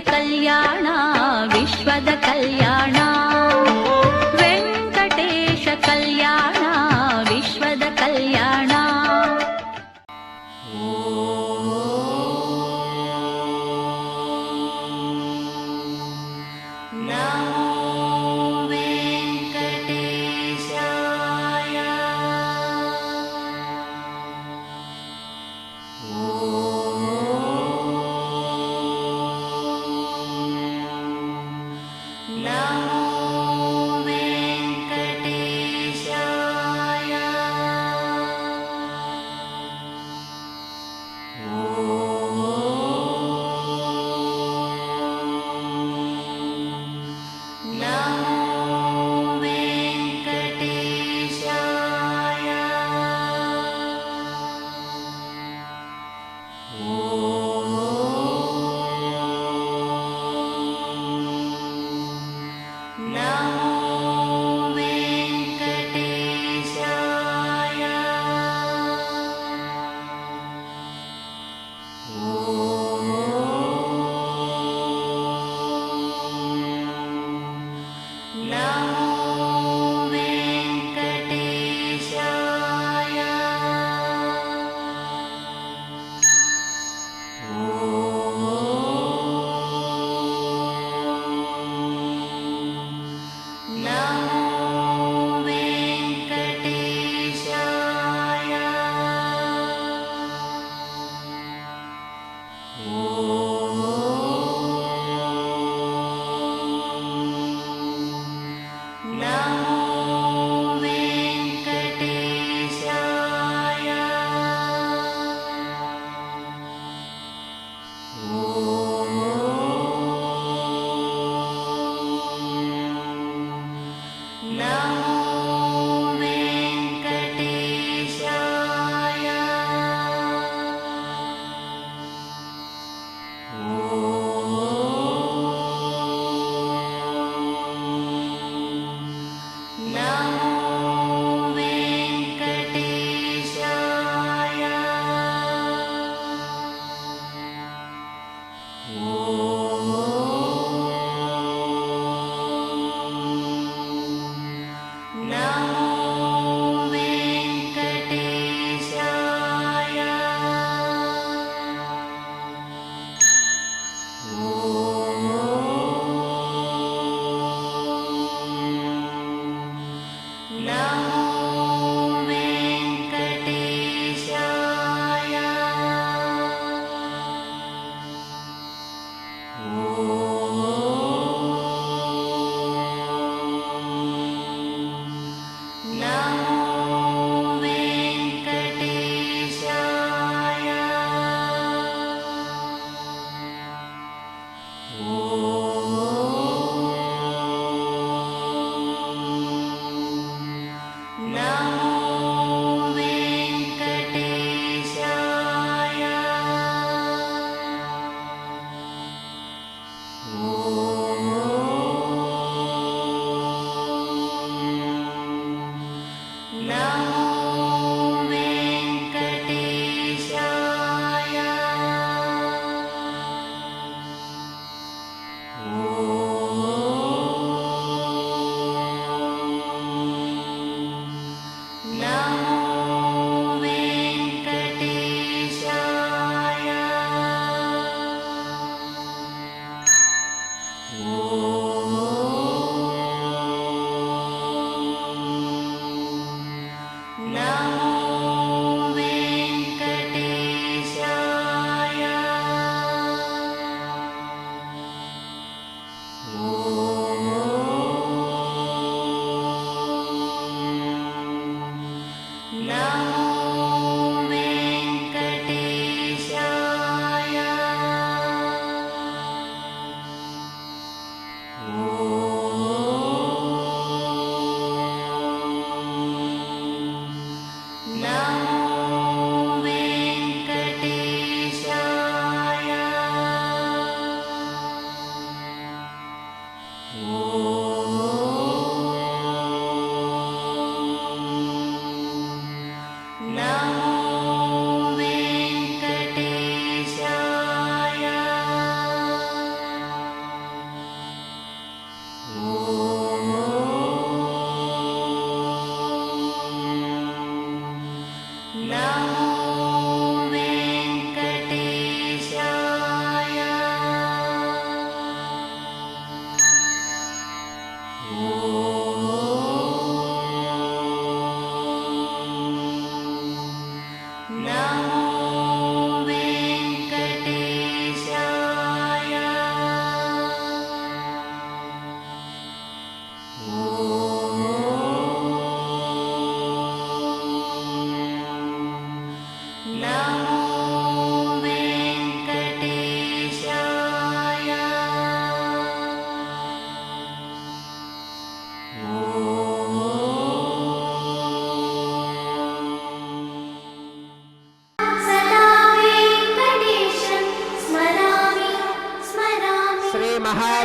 ಕಲ್ಯಾಣ ವಿಶ್ವದ ಕಲ್ಯಾಣ ವೆಂಕಟೇಶ ಕಲ್ಯಾಣ ವಿಶ್ವದ ಕಲ್ಯಾಣ.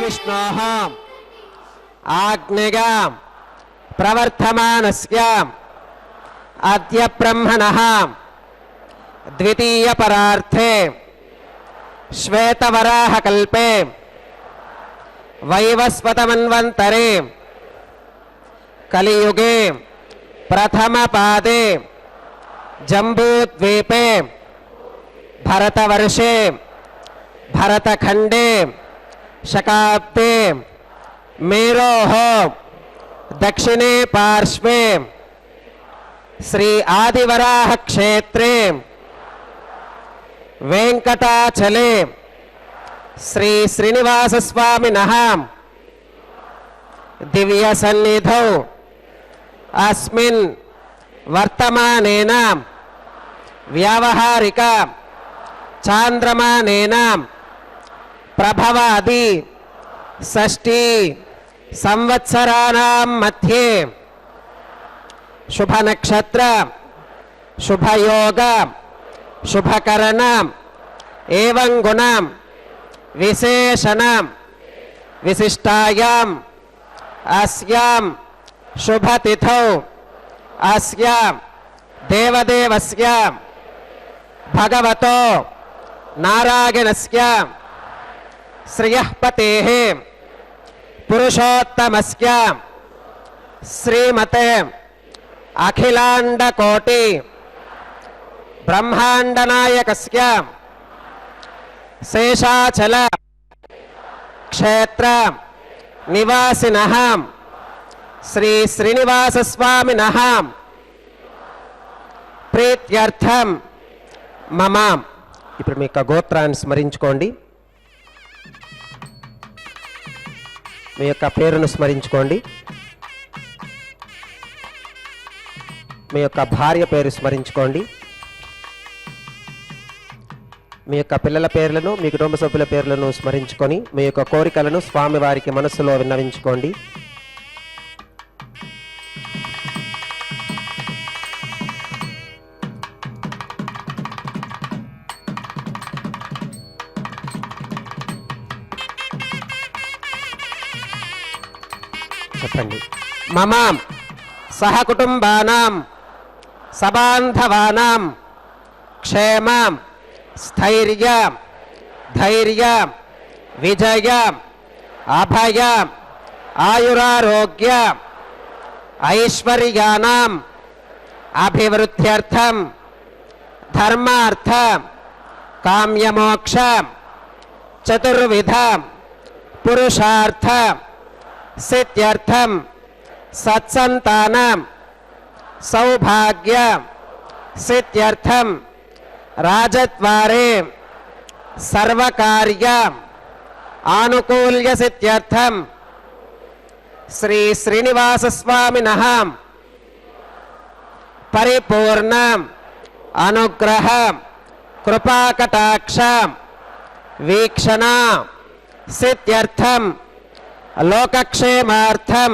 विष्णोः आज्ञया प्रवर्तमानस्य अद्य ब्रह्मणः द्वितीयपरार्थे श्वेतवराहकल्पे वैवस्वतमन्वन्तरे कलियुगे प्रथमपादे जम्बूद्वीपे भरतवर्षे भरतखण्डे शकाब्दे मेरोः दक्षिणे पार्श्वे श्री आदिवराह क्षेत्रे वेंकटाचले श्री श्रीनिवास स्वामिनः दिव्य सन्निधौ अस्मिन् वर्तमानेन व्यावहारिक चांद्रमानेन प्रभवादि षष्ठी संवत्सराणां मध्ये शुभ नक्षत्र शुभ योग शुभकरण एवं गुण विशेषण विशिष्टायां अस्यां शुभ तिथौ अस्या देवदेवस्य भगवतो नारायणस्य श्रियःपतेः पुरुषोत्तमस्य श्रीमते अखिलांडकोटि ब्रह्मांडनायकस्य शेषाचल क्षेत्र निवासिनः श्री श्रीनिवास स्वामिनः प्रीत्यर्थम मम ఇప్పుడు మీ యొక్క గోత్రాన్ని స్మరించుకోండి మీ యొక్క పేరును స్మరించుకోండి మీ యొక్క భార్య పేరు స్మరించుకోండి మీ యొక్క పిల్లల పేర్లను మీ కుటుంబ సభ్యుల పేర్లను స్మరించుకొని మీ యొక్క కోరికలను స్వామివారికి మనస్సులో విన్నవించుకోండి చెప్పండి మమ సహకుటుంబానాం సబాంధవానాం క్షేమ స్థైర్య ధైర్య విజయ అభయ ఆయురారోగ్య ఐశ్వర్యానాం అభివృద్ధ్యర్థం ధర్మార్థ కామ్యమోక్ష చతుర్విధ పురుషార్థ सिद्ध्यर्थम सत्संतानम सौभाग्य सिद्ध्यर्थम राजद्वारे सर्वकार्य आनुकूल्य सिद्ध्यर्थम श्री श्रीनिवास स्वामिनः परिपूर्ण अनुग्रह कृपाकटाक्ष वीक्षण सिद्ध्यर्थम लोकक्षेमार्थम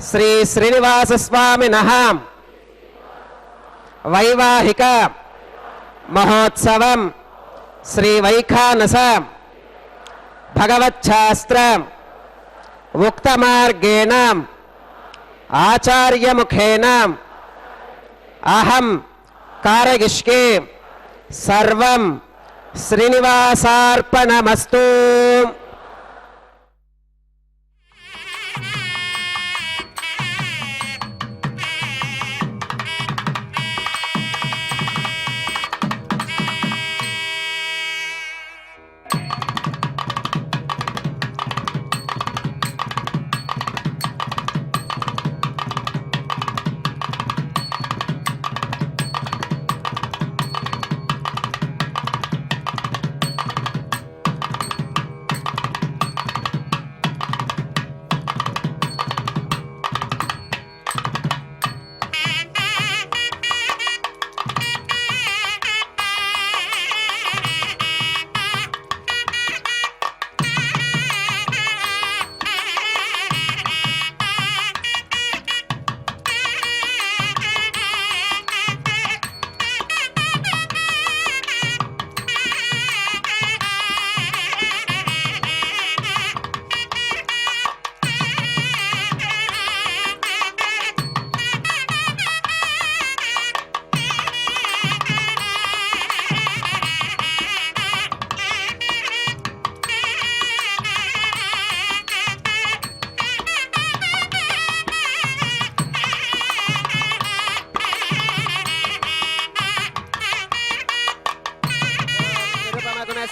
श्री श्रीनिवास स्वामिनः वैवाहिक महोत्सवं श्री वैखानस भगवच्छास्त्र उक्तमार्गेण आचार्यमुखेन अहं कारयिष्ये सर्वं श्रीनिवासार्पणमस्तु।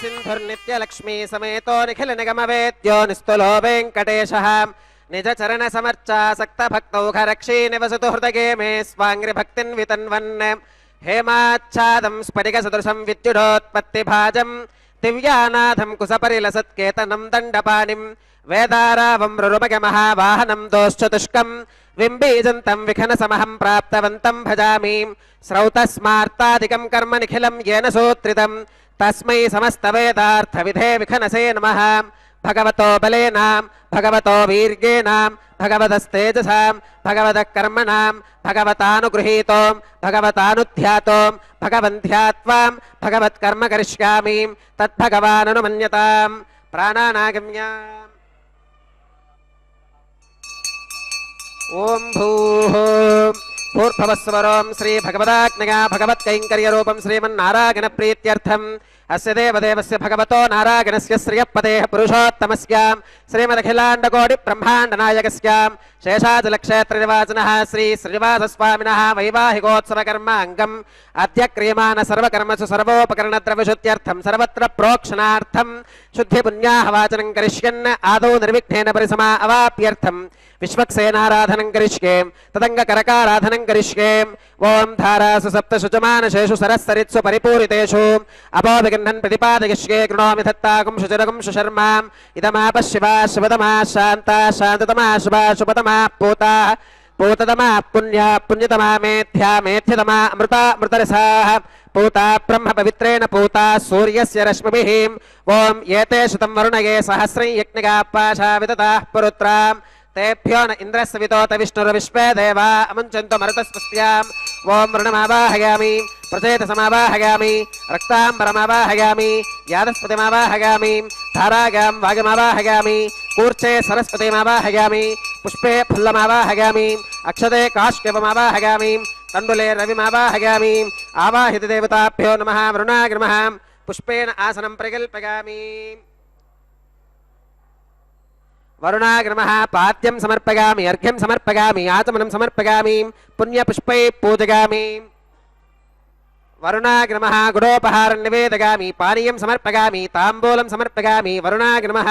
सिन्धुर्नित्यलक्ष्मी समेतो निखिलनिगमवेद्यो निस्तुलो वेङ्कटेशः निजचरणसमर्चासक्तभक्तौघरक्षी निवसतु हृदये मे स्वाङ्घ्रिभक्तिन् वितन्वन् हेमाच्छादं स्फटिकसदृशं विद्युडोत्पत्तिभाजं दिव्यानाथं कुसपरिलसत्केतनं दण्डपाणिं वेदारावं रुरुमगमहावाहनं दोश्चतुष्कं विम्बीजन्तं विखनसमहं प्राप्तवन्तं भजामि स्रौतस्मार्तादिकं कर्म निखिलं येन सूत्रितं तस्मै समस्तवेदार्थविधे विखनसे नमः भगवतो बलेनां भगवतो वीर्येणां भगवतस्तेजसां भगवतः कर्मणां भगवतानुगृहीतो भगवतानुध्यातो भगवन्ध्यात्वां भगवत्कर्म करिष्यामि तद्भगवाननुमन्यतां प्राणानागम्याम् ओम भूः भूर्भुवस्वरं श्री भगवदाज्ञया भगवत्कैङ्कर्यरूपं श्रीमन्नारायण प्रीत्यर्थम् अस्य देवदेवस्य भगवतो नारायणस्य श्रियपदेः पुरुषोत्तमस्यां श्रीमदखिलाण्डकोटि ब्रह्माण्डनायकस्यां शेषाचलक्षेत्रनिवासिनः श्री श्रीनिवासस्वामिनः वैवाहिकोत्सवकर्म अङ्गम् अद्य क्रियमाण सर्वकर्मसु सर्वोपकरणद्रव्यशुद्ध्यर्थं सर्वत्र प्रोक्षणार्थं शुद्धिपुण्याहवाचनं करिष्यन् आदौ निर्विघ्नेन परिसमा अवाप्यर्थं विश्वक्सेनाराधनं करिष्ये तदङ्गकरकाराधनं करिष्ये ओं धारासु सप्तशुचमानशेषु सरस्सरित्सु परिपूरितेषु अपोविगृह्णन् प्रतिपादयिष्ये कृणोमि धत्ताकुं शुचिरकुं सुशर्माम् इदमापः शिवा शिवतमा शान्ता शान्ततमा शुभा शुभतमा पूता पूततमा पुण्या पुण्यतमा मेध्या मेध्यतमा अमृता मृतरसाः पूता ब्रह्म पवित्रेण पूता सूर्यस्य रश्मिभिः ओं एते शतं वरुणये सहस्रं यज्ञिकाः पाशा विदताः पुरुत्राम् तेभ्यो न इन्द्रस्वितोत विष्णुर्विश्वे देवा अमुञ्चन्तु मरुतस्पस्याम् ओं वरुणमावाहयामि प्रचेतसमावाहयामि रक्ताम्बरमावाहयामि यादस्पतिमावाहयामि धारागां वागमावाहयामि कूर्चे सरस्वतीमावाहयामि पुष्पे फुल्लमावाहयामि अक्षते काष्यपमावाहयामि तण्डुले रविमावाहयामि आवाहितदेवताभ्यो नमः वरुणाग्रमः पुष्पेण आसनं प्रकल्पयामि वरुणाग्रमः पाद्यं समर्पयामि अर्घ्यं समर्पयामि आचमनं समर्पयामि पुण्यपुष्पै पूजयामि वरुणाग्रमः गुडोपहारं निवेदयामि पानीयं समर्पयामि ताम्बूलं समर्पयामि वरुणाग्रमः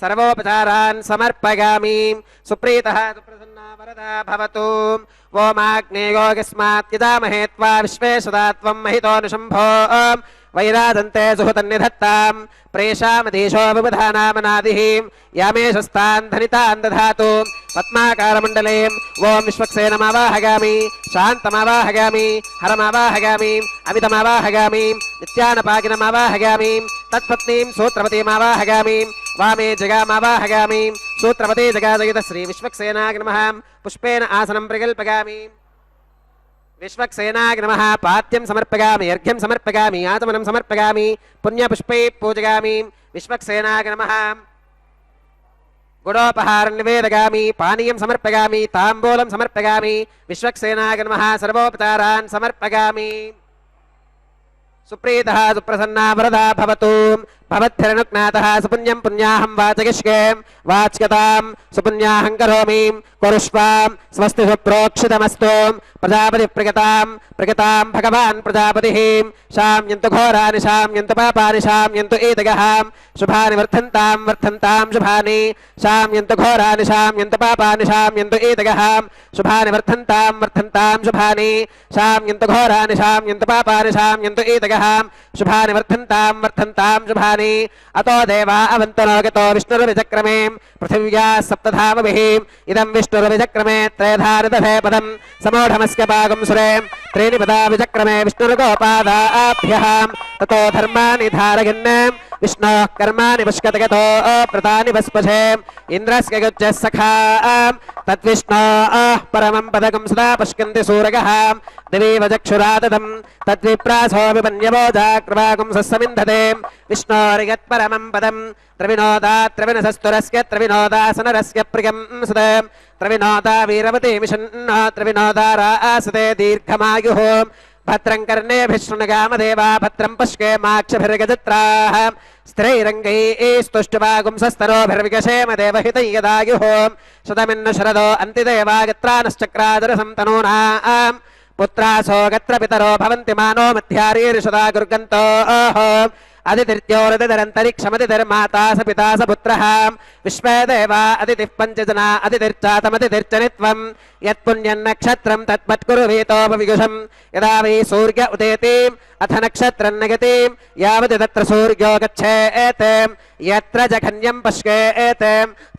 सर्वोपचारान् समर्पयामि सुप्रीतः सुप्रसन्ना वरदा भवतु ओमाग्नेयोगस्मात् यजामहे त्वा विश्वेशदा त्वं महितोऽनुशम्भो वैराजन्ते सुहृतन्निधत्तां प्रेषामधीशो विबुधानामनादिः यामेशस्तान् धनितान् दधातु पद्माकारमण्डले ओं विश्वक्सेनमावाहयामि शान्तमावाहयामि हरमावाहयामि अमितमावाहयामि नित्यानपाकिनमावाहयामि तत्पत्नीं सूत्रवतीमावाहयामि वामे जगामावाहयामि सूत्रवती जगाजगित श्री विश्वक्सेनाग्नमः पुष्पेण आसनं प्रकल्पयामि विश्वक्सेनाग्नमः पाद्यं समर्पयामि अर्घ्यं समर्पयामि आचमनं समर्पयामि पुण्यपुष्पै पूजयामि विश्वक्सेनाग्नमः गुडोपहारं निवेदयामि पानीयं समर्पयामि ताम्बूलं समर्पयामि विश्वक्सेनाग्नमः सर्वोपचारान् समर्पयामि सुप्रीतः सुप्रसन्ना वरदा भवतु भवद्भिरनुज्ञातः सुपुण्यं पुण्याहं वाचयिष्ये वाच्यतां सुपुण्याहं करोमि कुरुष्वां स्वस्ति सुप्रोक्षितमस्तु प्रजापतिप्रगतां प्रगतां भगवान् प्रजापतिः शाम्यन्तु घोराणि शाम्यन्तु पापानि शाम्यन्तु एतगः शुभानि वर्धन्तां वर्धन्तां शुभानि शाम्यन्तु घोराणि शाम्यन्तु पापानि शाम्यन्तु एतगः शुभानि वर्धन्तां वर्धन्तां शुभानि शाम्यन्तु घोराणि शाम्यन्तु पापानि शाम्यन्तु एतगः शुभानि वर्धन्तां वर्धन्तां शुभानि अतो देवा अवन्तनो गतो विष्णुर्विचक्रमे पृथिव्या सप्तधामभिः इदं विष्णुर्विचक्रमे त्रयधारदधे पदं समूढमस्य पागं सुरे त्रीणि पदा विचक्रमे विष्णुर्गोपादाभ्यः ततो धर्माणि धारयन् विष्णोः कर्माणि पुष्कतगतो प्रतानि भस्पशे इन्द्रस्य गुज्जः सखा तद्विष्णोः परमं पदकं सदा पुष्कन्ति सूरगः दिवीव चक्षुराददं तद्विप्रासो विपन्यवोजाकृपाकं सस्समिन्धते विष्णोरिगत्परमं पदं त्रिविनोदात् त्रिविनसस्तुरस्य त्रिविनोदासनरस्य प्रियं सुत त्रिविनोदा वीरवती मिषन्न त्रिविनोदारा आसते दीर्घमायुः भद्रं कर्णेभिः शृणुगामदेवा भद्रं पश्येमाक्षभिर्गजत्राः स्त्रैरङ्गैस्तुष्टुवागुंसस्तरोभिर्विगशेम देवहितं यदायुः शतमिन्नु शरदो अन्तिदेवागत्रानश्चक्रादरसं तनूनां पुत्रासो गत्र पितरो भवन्ति मानो मध्यारीर्षदा गुर्गन्तोः अदितिर्द्योरदितिरन्तरिक्षमदितिर्माता स पिता स पुत्रः विश्वे देवा अदितिः पञ्चजना अदितिर्चातमदितिर्चनित्वम् यत्पुण्यन्नक्षत्रम् तत्मत्कुरुवीतोपविगुषम् यदा वै सूर्य उदेतिम् अथ नक्षत्रम् नगतिम् यावत् तत्र सूर्यो गच्छेत् यत्र जघन्यम् पश्येत्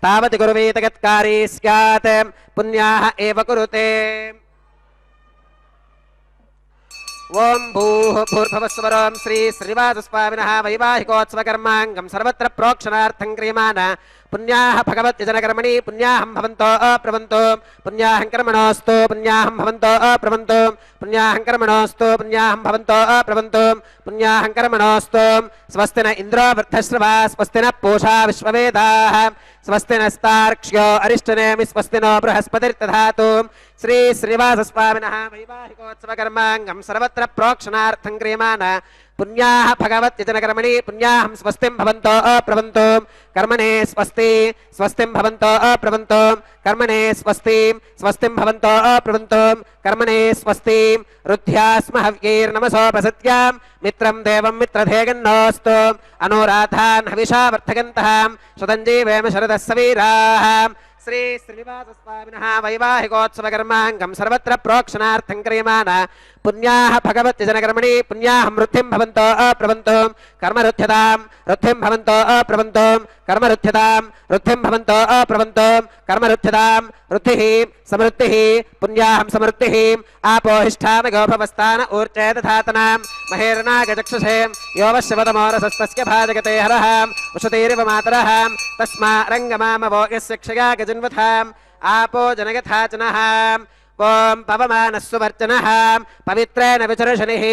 तावत् कुरुवीत गत्कारी स्यात् पुण्याः एव कुरुते ओम भूः भूर्भुवस्वरं श्री श्रीवासस्वामिनः वैवाहिकोत्सवकर्माङ्गं सर्वत्र प्रोक्षणार्थं क्रियमाण पुण्याः भगवत्यजनकर्मणि पुण्याहं भवन्तो अप्रवन्तो पुण्याहं कर्मणोऽस्तु पुण्याहं भवन्तो अप्रवन्तो पुण्याहं कर्मणोऽस्तु पुण्याहं भवन्तो अप्रवन्तो पुण्याहं कर्मणोऽस्तु स्वस्ति न इन्द्रो वृद्धश्रवा स्वस्ति न पूषा विश्ववेदाः स्वस्ति नस्तार्क्ष्यो अरिष्टनेमि स्वस्ति नो बृहस्पतिर्दधातु श्री श्रीवासस्वामिनः वैवाहिकोत्सवकर्माङ्गं सर्वत्र प्रोक्षणार्थं क्रियमाण पुण्याः भगवत्यजनकर्मणि पुण्याहं स्वस्तिं भवन्तो अप्रवन्तो कर्मणे स्वस्ति स्वस्तिं भवन्तो अप्रवन्तो कर्मणे स्वस्तिं भवन्तो अप्रवन्तो कर्मणे स्वस्ति रुद्ध्यास्म हव्यैर्नमसोपसत्यां मित्रं देवं मित्रधेगन्नोऽस्तु अनुराधान् हविषा वर्धगन्तः सुतञ्जीवेम शरदः सवीराः श्री श्रीनिवासस्वामिनः वैवाहिकोत्सवकर्माङ्गं सर्वत्र प्रोक्षणार्थं क्रियमाण पुण्याः भगवत्यजनकर्मणि पुण्याहं वृद्धिं भवन्तो अप्रवन्तो कर्मरुध्यतां वृद्धिं भवन्तो अप्रवन्तो कर्मरुध्यतां वृद्धिं भवन्तो अप्रवन्तो कर्मरुध्यतां वृद्धिः समृद्धिः पुण्याहं समृद्धिः आपोहिष्ठामगोभवस्थान ऊर्जे दधातनां महेर्नागचक्षुषे योवश्यवतमोरसस्तस्य भाजगते हरः उषतीरिव मातरः तस्मा रङ्गमामवो यस्य क्षया गजन्वथाम् आपो जनगथाचनः ओम पवमानस्सुवर्चनः पवित्रेण विचर्षणिः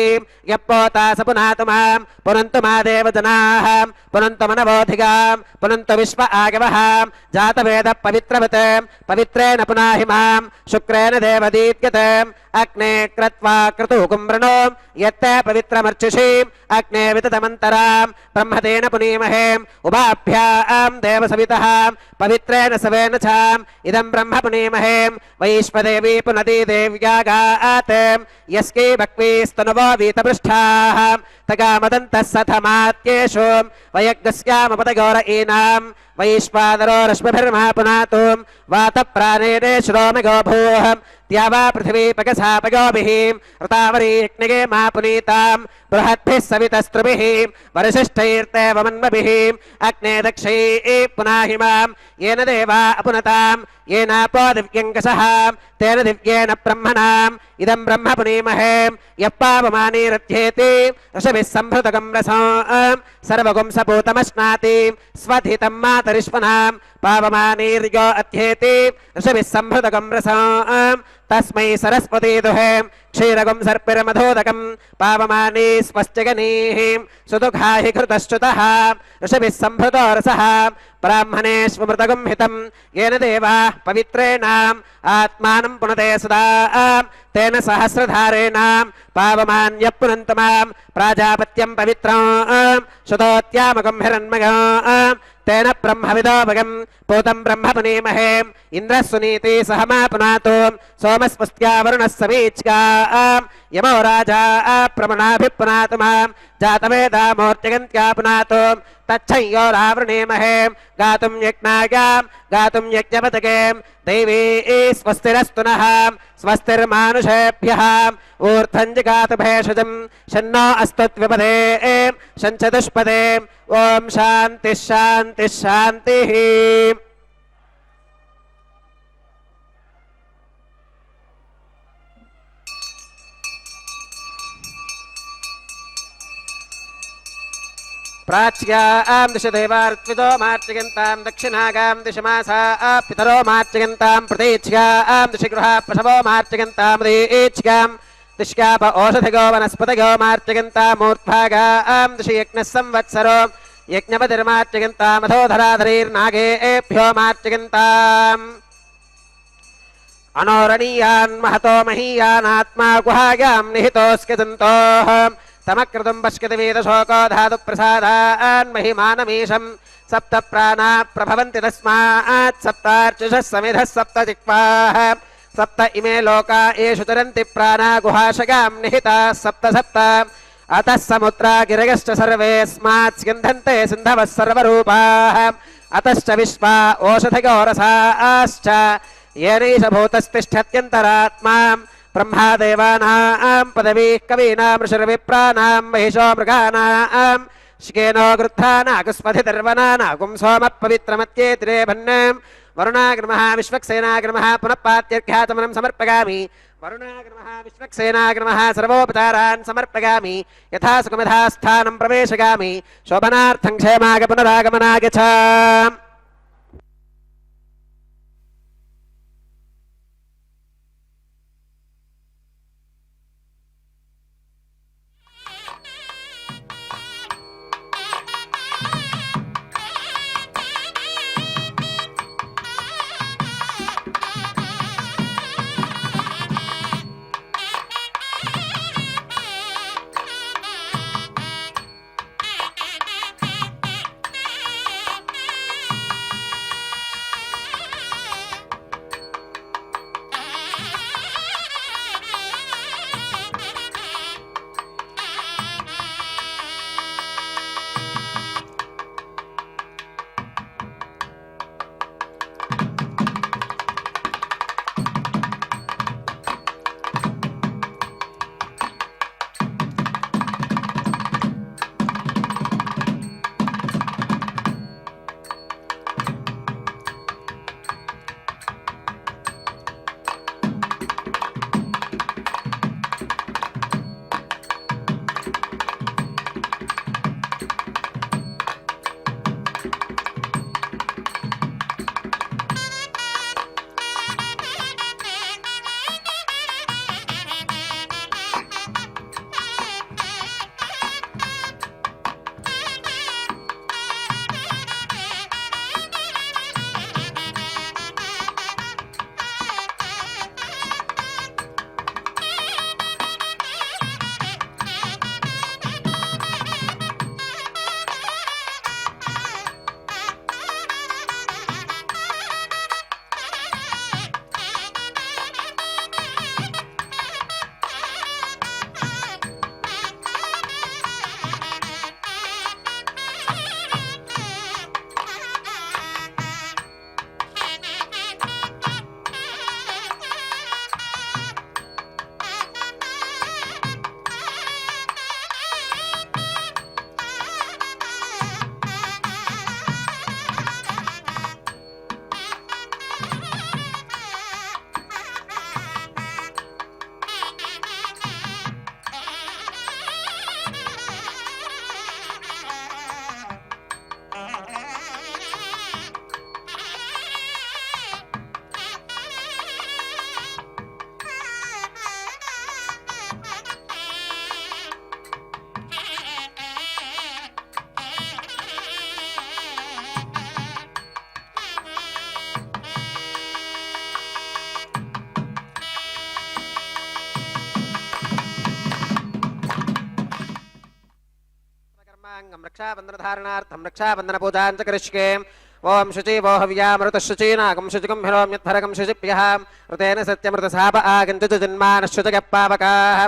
यप्पोता स पुनातु मां पुनन्तु मा देवजनाः पुनन्तु मनवोधिगां पुनन्तु विश्व आगवः जातवेदः पवित्रवत् पवित्रेण पुनाहि मां शुक्रेण देवदीत्यत् अग्ने क्रत्वा क्रतुकुम्भृणो यत्ते पवित्रमर्चिषीम् अग्ने विततमन्तरां ब्रह्मतेन पुनीमहेम् उभाभ्यां देवसवितः पवित्रेण सवेन चाम् इदं ब्रह्म पुनीमहेम् वैश्वदेवी पुनती देव्यागात् यस्कै भक्वीस्तनुवो वीतपृष्ठाः तगामदन्तः सथमात्येषु वयज्ञस्यामपदगौर ईनां वैश्वानरो रश्मिभिर्मा पुनातु वातप्राणेने श्रोमगो भूः द्यावा पृथिवी पगसापगोभिः ऋतावरी यज्ञगे मा पुनीतां बृहद्भिः सवितस्त्रुभिः वरिशिष्ठैर्तेव मन्मभिः अग्ने दक्षैः पुनाहि मां येन देवा अपुनतां येनापो दिव्यङ्कषः तेन दिव्येन ब्रह्मणाम् इदं ब्रह्म पुनीमहे यप्पावमानीरथ्येति ऋषभिः सम्भृतकं रसं सर्वगुं सपूतमश्नाति स्वधितं मातरिष्वनां पावमानीर्यो अध्येति ऋषभिः सम्भृतकं रसं तस्मै सरस्वती दुहे क्षीरगुं सर्पिर्मधोदकं पावमानी स्वस्त्यगनीः सुदुघाहि घृतश्च्युतः ऋषभिः सम्भृतो रसः ब्राह्मणेष्वमृतगुं हितं येन देवाः पवित्रेणाम् आत्मानं पुनते सदा तेन सहस्रधारेणां पावमान्यः पुनन्तु मां प्राजापत्यं पवित्रं शुतोत्यामकं हिरण्मयं तेन ब्रह्मविदोभगं पूतं ब्रह्म पुनीमहे इन्द्रः सुनीति सह मा पुनातु सोमस्पस्त्या वरुणः समीच्का यमो राजा प्रमणाभिः पुनातु मां जातवेदा मूर्तिगन्त्या पुनातु तच्छय्यो रावृणीमहे गातुं यज्ञायां गातुं यज्ञपतके दैवी स्वस्तिरस्तु नः स्वस्तिर्मानुषेभ्यः ऊर्ध्वं जगातु भेषजं शन्नो अस्तुत्विपदे शञ्चतुष्पदे ओम शान्तिः शान्तिः शान्तिः प्राच्यां दिश देवार्त्वितो मार्चयन्तां दक्षिणागां दिश मासा पितरो मार्चयन्तां प्रतीच्यां दिश गृहा प्रसवो मार्चयन्तां दीच्यां दिश्याप ओषधिगो वनस्पतिगो मार्चयन्तां मूर्ध्भागां दिश यज्ञः संवत्सरो यज्ञपतिर्मार्चयन्तां मधोधराधरीर्नागेभ्यो मार्चयन्ताम् अनोरणीयान् महतो महीयानात्मा गुहायां निहितोऽस्ति जन्तोः तमकृतं पश्यति वेदशोको धातु प्रसादान् महिमानमीशं सप्त प्राणा प्रभवन्ति तस्मात् सप्तार्चिषः समिधः सप्त जिह्वाः सप्त इमे लोका येषु चरन्ति प्राणा गुहाशगां निहिताः सप्त सप्त अतः समुद्रा गिरयश्च सर्वेऽस्मात् स्यन्धन्ते सिन्धवः सर्वरूपाः अतश्च विश्वा ओषधिगोरसाश्च येनैष भूतस्तिष्ठत्यन्तरात्मा ब्रह्मादेवानां पदवीः कवीनां ऋषिर्विप्राणां महिषो मृगाणां शिकेनो गृध्रानागुस्पथिर्वनानागुं सोमपवित्रमत्येतिरे भन्नां वरुणाग्रमः विश्वक्सेनाग्रमः पुनः पात्यर्घ्याचमनं समर्पयामि वरुणाग्रमः विश्वक्सेनाग्रमः सर्वोपचारान् समर्पयामि यथा सुखमिधा स्थानं प्रवेशयामि शोभनार्थं क्षेमाय पुनरागमनाय च रक्षाबन्धनधारणार्थं रक्षाबन्धनपूजां च करिष्ये ओम शुचि वो हव्यामृत शुचीनागं शुचिकं हिरोम्यद्धरकं शुचिभ्यः ऋतेन सत्यमृतसाप आगञ्चुजिन्मानश्चुचगप्पावकाः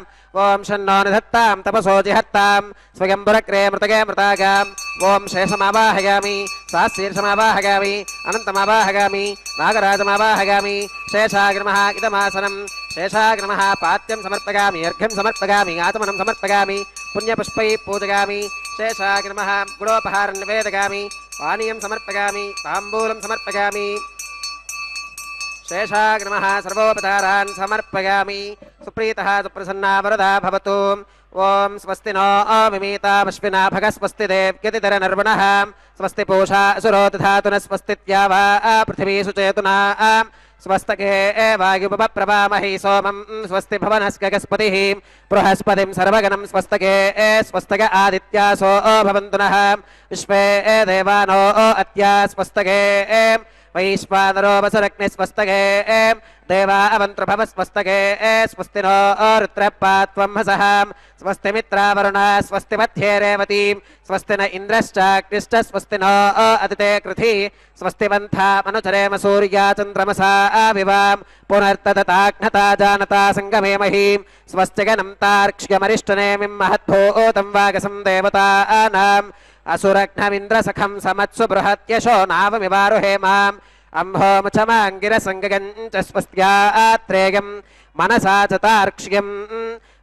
ओम शन्नो निधत्तां तपसो जिहत्तां स्वयंबुरक्रे मृतगे मृतागाम् ओम शेषमावाहयामि सहस्रीर्षमावाहयामि अनन्तमावाहयामि नागराजमावाहयामि शेषाग्रमः इदमासनं शेषाग्रमः पात्यं समर्पयामि अर्घ्यं समर्पयामि आचमनं समर्पयामि पुण्यपुष्पैः पूजयामि शेषाग्रमः गुडोपहारं निवेदयामि पानीयं समर्पयामि ताम्बूलं समर्पयामि शेषाग्रमः सर्वोपचारान् समर्पयामि सुप्रीतः सुप्रसन्ना वरदा भवतु ओम स्वस्ति नो अविमीता पश्विना भगः स्वस्ति देव्यतितर नर्वणः स्वस्ति पूषा असुरो दधातु न स्वस्तित्या वा पृथिवी सुचेतुना स्वस्तके वायुपप्रभामहि सोमं स्वस्ति भवनस्कगस्पतिः बृहस्पतिं सर्वगणं स्वस्तके स्वस्तक आदित्यासो भवन्तु नः विश्वे देवानो अत्या स्वस्तके वैश्वानरो वसुरग्निस्वस्तगे देवा अवन्त्रभवस्वस्तगे स्वस्ति नो रुद्रपात्वं हसः स्वस्ति मित्रावरुणा स्वस्ति मध्ये रेवतीं स्वस्ति न इन्द्रश्चाग्निश्च स्वस्ति नो अदिते कृधि स्वस्ति वन्था मनुचरेम सूर्या चन्द्रमसा विवां पुनर्तदताघ्नता जानता सङ्गमे महीं स्वस्तिगनं तार्क्ष्यमरिष्टनेमिं महद्भूतं वागसं देवतानाम् असुरघ्नमिन्द्रसखं समत्सु बृहत्यशो नावमिवारुहेमाम् अम्भोमुचमाङ्गिरसङ्गगञ्च स्वस्त्यात्रेयं मनसा च तार्क्ष्यम्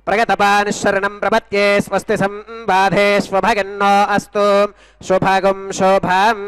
प्रगतपानिशरणं प्रपत्ये स्वस्ति संबाधेष्वभगन्नो अस्तु शुभगुं शोभम्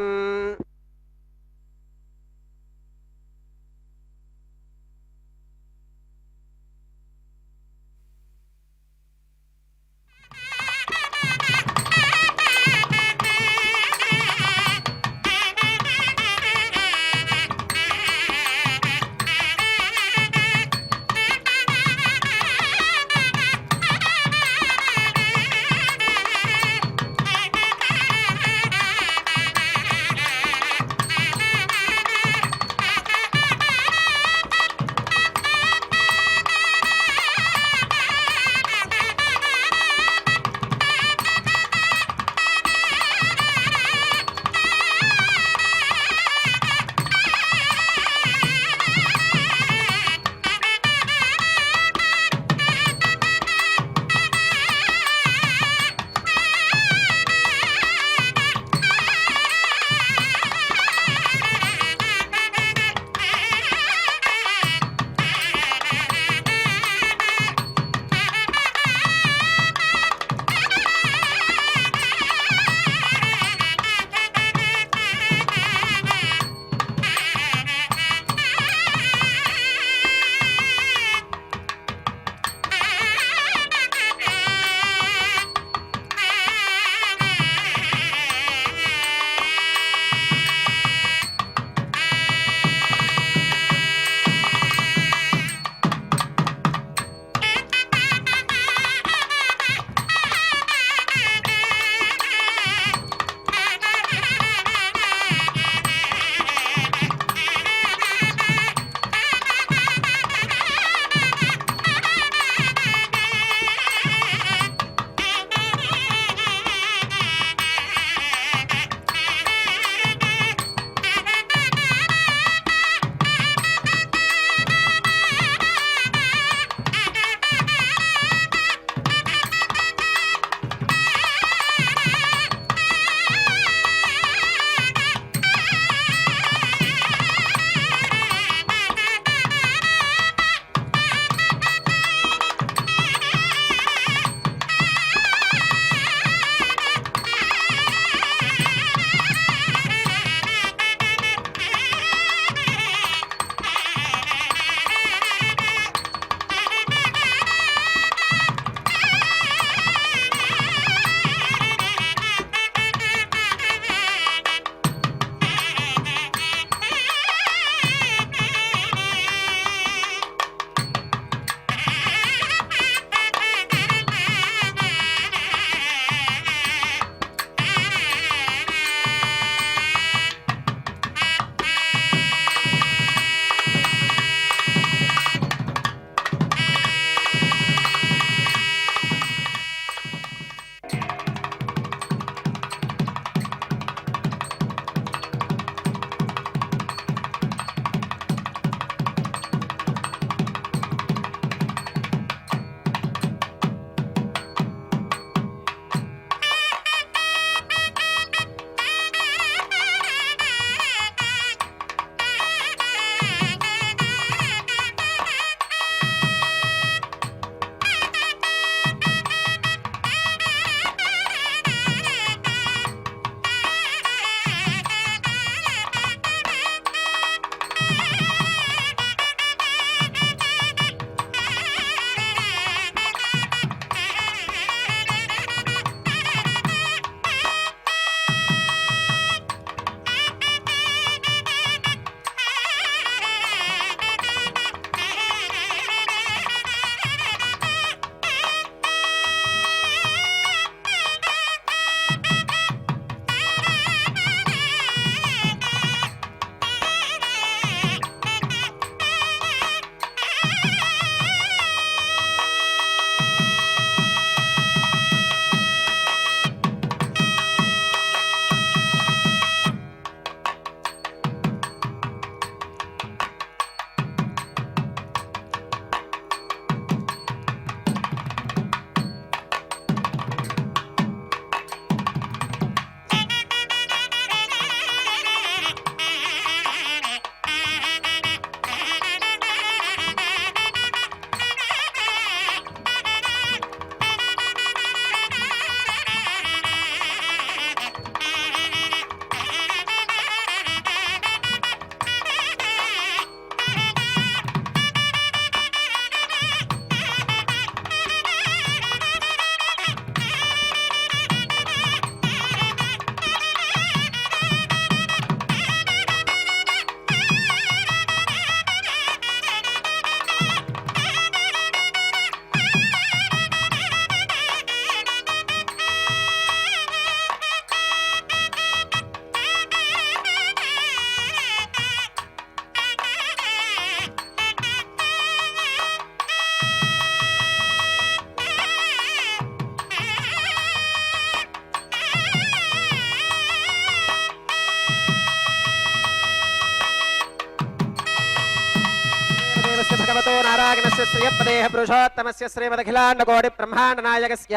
श्रीमन्तस्य श्रियपदेः पुरुषोत्तमस्य श्रीमदखिलाण्डकोटिब्रह्माण्डनायकस्य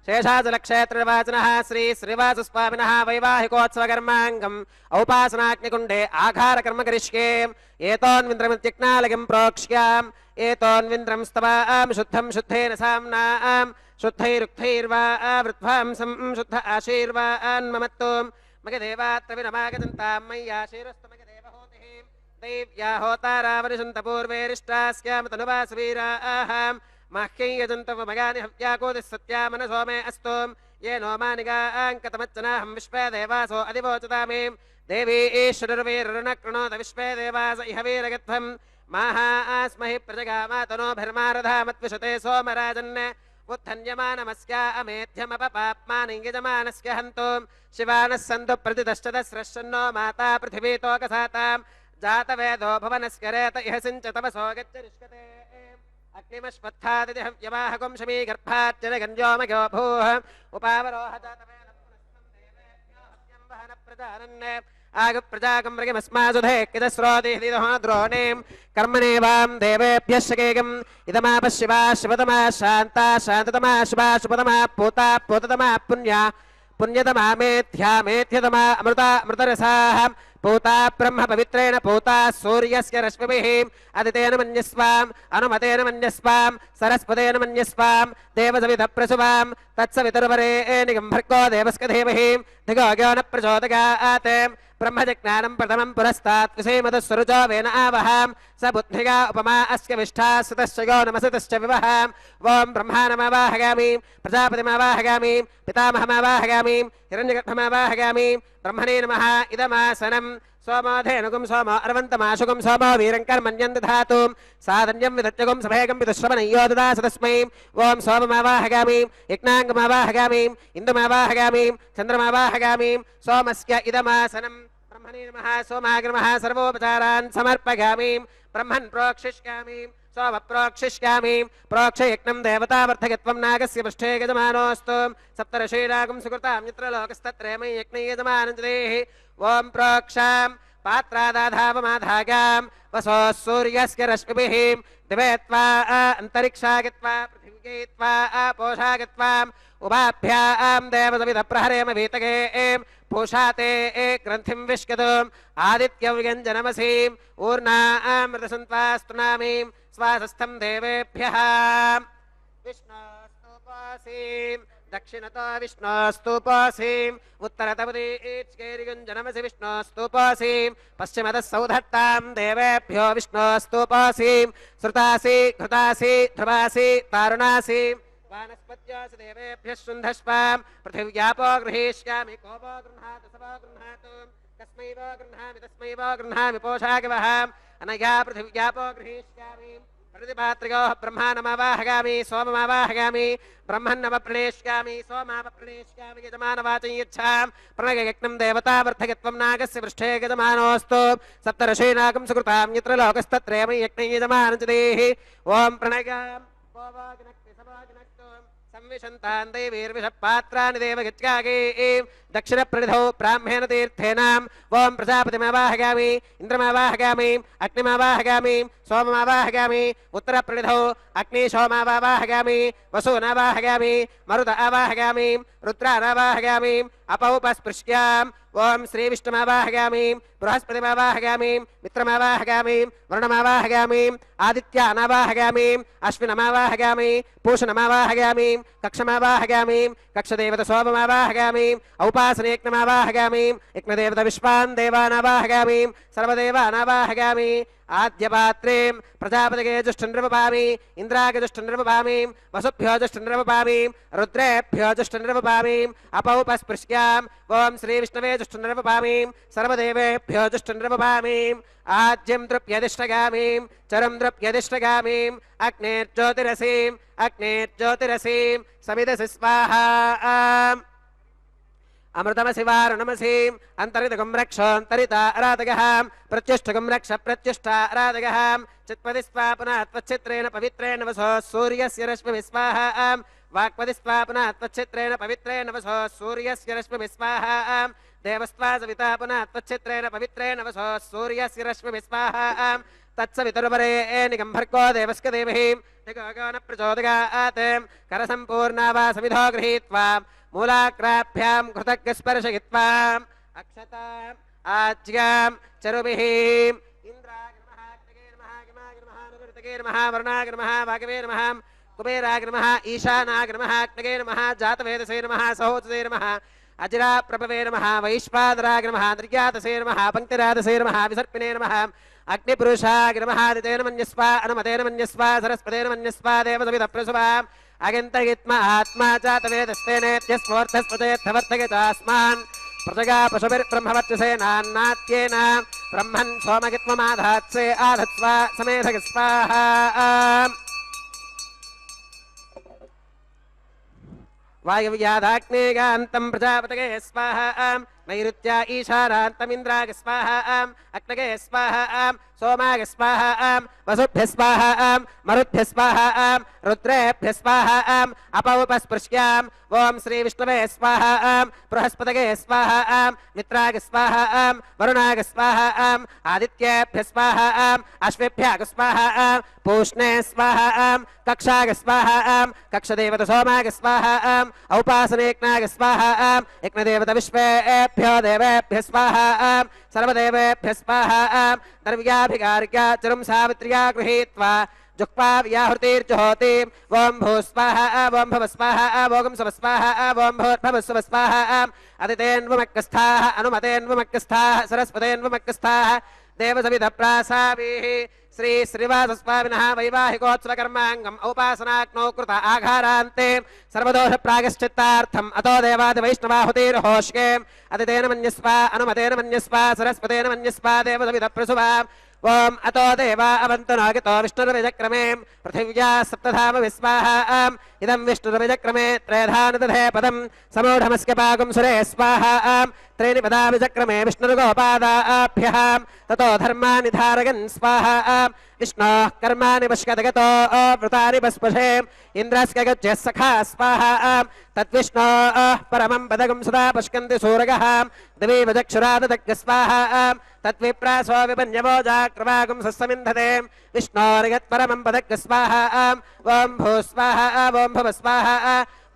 शेषाचलक्षेत्रनिर्वाचनः श्री श्रीवासस्वामिनः वैवाहिकोत्सवकर्माङ्गम् औपासनाग्निकुण्डे आघारकर्म करिष्ये एतोन्विन्द्रमित्यज्ञालयं प्रोक्ष्याम् एतोन्विन्द्रं स्तवाम् शुद्धं शुद्धेन साम्नाम् शुद्धैरुक्थैर्वा वृद्ध्वांसं शुद्ध आशीर्वान् ममत्तु मगदेवात्र विनमागजन्तां मय्याशीरस्तु मगदेवहोतिः दैव्या होतारावरिषन्तपूर्वेरिष्टास्यामतनुवासवीराः मह्यै यजन्तवमगानि हव्याकोतिः सत्या मनसो मे अस्तु ये नो मानिगाङ्कतमच्चनाहं विश्वे देवासो अधिवोचतामे देवी ईश्वरवीररुणकृणोत विश्वे देवास इह वीरगध्वं माहास्महि प्रजगामातनोभिर्मारधामत्विषते सोमराजन् उत्थन्यमानमस्या अमेध्यमपपाप्मानं यजमानस्य हन्तु शिवानः सन्तु प्रतिदश्चतस्रश्चन्नो माता पृथिवीतोकसातां जातवेदो भवनस्य रेत इह सिञ्च तपसो गच्छरिष्यते अग्निमश्वत्थादिति हव्यवाहकं शमीगर्भाच्चनगन्योमयो भूः उपावरोह जातवेद पुनस्तं देवेभ्यो हव्यं वहन प्रजानन् आगप्रजाकं मृगमस्मासुधे किदस्रोतिः द्रोणीं कर्मणेवां देवेभ्यः शकेगम् इदमापः शिवा शिवतमा शान्ता शान्ततमा शिवा शुभतमा पूता पूततमा पुण्या पुण्यतमा मेध्या मेध्यतमा अमृता अमृतरसाः पूता ब्रह्म पवित्रेण पूता सूर्यस्य रश्मिभिः अदितेन मन्यस्वाम् अनुमतेन मन्यस्वाम् सरस्वतेन मन्यस्वाम् देवसविधप्रसुवां तत्सवितुर्वरेण्यं भर्गो देवस्य धीमहि धिगो यो न प्रचोदयात् ब्रह्मजज्ञानं प्रथमं पुरस्तात् विषयमधुस्वरुचो वेन आवहां स बुद्धिगा उपमा अस्य विष्ठा सुतश्च यो नमसतश्च विवहाम् ॐ ब्रह्माणमावाहयामि प्रजापतिमावाहयामि पितामहमावाहयामि हिरण्यगर्भमावाहयामि ब्रह्मणे नमः इदमासनं सोमोधेनुगुं सोमो अर्वन्तमाशुगुं सोमो वीरं कर्मण्यं दधातु साधन्यं विदत्यगुं सभेगं विदुश्रवणय्यो ददास तस्मै ॐ सोममावाहयामि यज्ञाङ्गमावाहयामि इन्दुमावाहयामि चन्द्रमावाहयामि सोमस्य इदमासनं ब्रह्मणे नमः सोमाग्रमः सर्वोपचारान् समर्पयामि ब्रह्मन् प्रोक्षिष्यामि सोमप्रोक्षिष्यामि प्रोक्षयज्ञं देवतावर्धकत्वं नागस्य पृष्ठे यजमानोऽस्तु सप्तर्षीणागं सुकृतां यत्र लोकस्तत्रेमयि यज्ञे यजमानञ्जदेः ॐ प्रोक्षां पात्रादाधावमाधागां वसो सूर्यस्य रश्मिभिः दिवे त्वा अन्तरिक्षागित्वा पृथिव्यै त्वा पोषागित्वाम् उभाभ्यां देवसविधप्रहरेम वीतगे पूषाते ग्रन्थिं विष्कतुम् आदित्यव्यञ्जनमसीम् ऊर्णामृतसन्त्वास्तुनामीं स्वासस्थं देवेभ्यः विष्णोस्तुपासीम् दक्षिणतो विष्णोस्तुपासीम् उत्तरतमुदीच्केरिगुञ्जनमसि विष्णोस्तुपासीम् पश्चिमतः सौधत्तां देवेभ्यो विष्णोस्तुपासीम् श्रुतासि घृतासि ध्रुवासि तारुणासि वानस्पत्यासि देवेभ्यः शुन्धस्वाम् पृथिव्यापो गृहीष्यामि को वो गृह्णातु स वो गृह्णातु कस्मै वो गृह्णामि तस्मै वो गृह्णामि पोषागवहाम् अनया पृथिव्यापो गृहीष्यामि प्रतिपात्रियोः ब्रह्माणमावाहयामि सोममावाहयामि ब्रह्मन्नवप्रणेष्यामि सोमावप्रणेष्यामि यजमानवाचं यच्छां प्रणययज्ञं देवतावर्धकत्वं नागस्य पृष्ठे यजमानोऽस्तु सप्तर्षीणागं सुकृतां यत्र लोकस्तत्रेम यज्ञे यजमानञ्जदेः ॐ प्रणयां संविशन्तान् दैवीर्विषपात्राणि देवगत्यागे दक्षिणप्रणिधौ ब्राह्मेण तीर्थेनाम् ॐ प्रजापतिमावाहयामि इन्द्रमावाहयामि अग्निमावाहयामि सोममावाहयामि उत्तरप्रणिधौ अग्निशोमावाहयामि वसूनावाहयामि मरुत आवाहयामि रुद्रानावाहयामि अपौपस्पृश्याम् ॐ श्रीविष्णुमावाहयामि बृहस्पतिमावाहयामि मित्रमावाहयामि वरुणमावाहयामि आदित्यानावाहयामि अश्विनमावाहयामि पूषणमावाहयामि कक्षमावाहयामि कक्षदेवत सोममावाहयामि औपासनयज्ञमावाहयामि यज्ञदेवत विश्वान् देवानावाहयामि सर्वदेवानावाहयामि आद्यपात्रें प्रजापतिगे जुष्टन्नृपपामि इन्द्रागे जुष्टन्नृपपामि वसुभ्यो जुष्टन्नृपपामि रुद्रेभ्यो जुष्टन्नृपपामि अपौपस्पृश्याम् ॐ श्रीविष्णवे जुष्टन्नृपपामि सर्वदेवेभ्यो जुष्टन्नृपपामि आज्यं द्रव्यधिष्ठगामि चरं द्रव्यधिष्ठगामि अग्नेर्ज्योतिरसीं समिदसि स्वाहा अमृतमसि वारुणमसीम् अन्तरितगं रक्षोऽन्तरिता अराधगः प्रत्युष्ठगं रक्ष प्रत्युष्ठा अराधगः चित्पदि स्वा पुनः त्वच्चित्रेण पवित्रेण वसो सूर्यस्य रश्मिभिः स्वाहा वाक्पतिस्त्वा पुनः त्वच्छित्रेण पवित्रेण वसो सूर्यस्य रश्मिभिः स्वाहा देवस्त्वा सविता पुनः त्वच्छित्रेण पवित्रेण वसो सूर्यस्य रश्मिभिः स्वाहा तत्सवितुर्वरेण्यं भर्गो देवस्य देवहीं दिगो न प्रचोदयात् करसम्पूर्णा वा सविधो गृहीत्वा मूलाग्राभ्यां कृतज्ञस्पर्शयित्वा अक्षताम् आज्ञां चरुभिः इन्द्राय नमः अग्नये नमः गमाय नमः निरुतगे नमः वरुणाय नमः वागवे नमः कुबेराय नमः ईशानाय नमः अग्नये नमः जातवेदसे नमः सहोदसे नमः अजिरा प्रभवे नमः वैश्वानराय नमः निर्यातसे नमः पंक्तिरातसे नमः विसर्पिणे नमः अग्निपुरुषाय नमः दितेन मन्यस्वा अनुमतेन मन्यस्वा सरस्वतेन मन्यस्वा देवसवितप्रसुवा अगन्तयित्मा आत्मा जातवेदस्तेनेत्यस्मोर्थस्पतेऽर्थवर्तके चास्मान् प्रजगा पशुभिर्ब्रह्मवर्चसेनान्नात्येन ब्रह्मन् सोमगित्वमाधात्से आधत्स्वा समेधग स्वाहा वायव्यादाग्नेयान्तं प्रजापतये स्वाहा नैऋत्या ईशानान्तमिन्द्राय स्वाहा अग्नये स्वाहा सोमाय स्वाहा वसुभ्यः स्वाहा मरुद्भ्यः स्वाहा रुद्रेभ्यः स्वाहा अपौपस्पृश्याम् ओं श्री विष्णवे स्वाहा बृहस्पतये स्वाहा मित्राय स्वाहा वरुणाय स्वाहा आदित्येभ्यः स्वाहा अश्वेभ्यः स्वाहा पूष्णे स्वाहा कक्षाय स्वाहा कक्षदेवत सोमाय स्वाहा औपासनेज्ञाय स्वाहा यज्ञदेवत विश्वेभ्यो देवेभ्यः स्वाहा सर्वदेवेभ्यः स्वाहा द्रव्याभिगार्या चरुं सावित्र्या गृहीत्वा जुक्पा व्याहृतिर्जुहोति ओं भूस्वाहा ओं भवस्वाहा ओं सवस्वाहा ओं भूर्भवस्वस्वाहा अदितेन्वमक्कस्थाः अनुमतेन्वमक्कस्थाः सरस्वतेन्वमक्कस्थाः देवसविधप्रासाभिः श्री श्रीवासस्वामिनः वैवाहिकोत्सवकर्माङ्गम् औपासनाग्नौ कृत आघारान्ते सर्वदोषप्रायश्चित्तार्थम् अतो देवादिवैष्णवाहुतिर्होष्ये अदितेन मन्यस्वा अनुमतेन मन्यस्वा सरस्वतेन मन्यस्वा देवसविधप्रसुवा ओम अतो देवा अवन्तनागितो विष्णुर्विजक्रमे पृथिव्या सप्तधाम विस्वाहा इदं विष्णुर्विजक्रमे त्रयधानदधे पदं समूढमस्य पागुं सुरे स्वाहा त्रीणि पदा विजक्रमे विष्णुर्गोपादाभ्यः ततो धर्माणि धारयन् स्वाहा विष्णोः कर्माणि पश्यतगतो वृतानि पस्पशे इन्द्रस्य गच्छः सखा स्वाहा तद्विष्णोः परमं पदगं सदा पश्यन्ति सूरगः दिवि वजक्षुराददग्ग स्वाहा तद्विप्रासो विपन्यवो जाक्रवागुं सस्समिन्धते विष्णोर्यत्परमं पदग्ग स्वाहा ओं भूस्वाहा ओं भवस्वाहा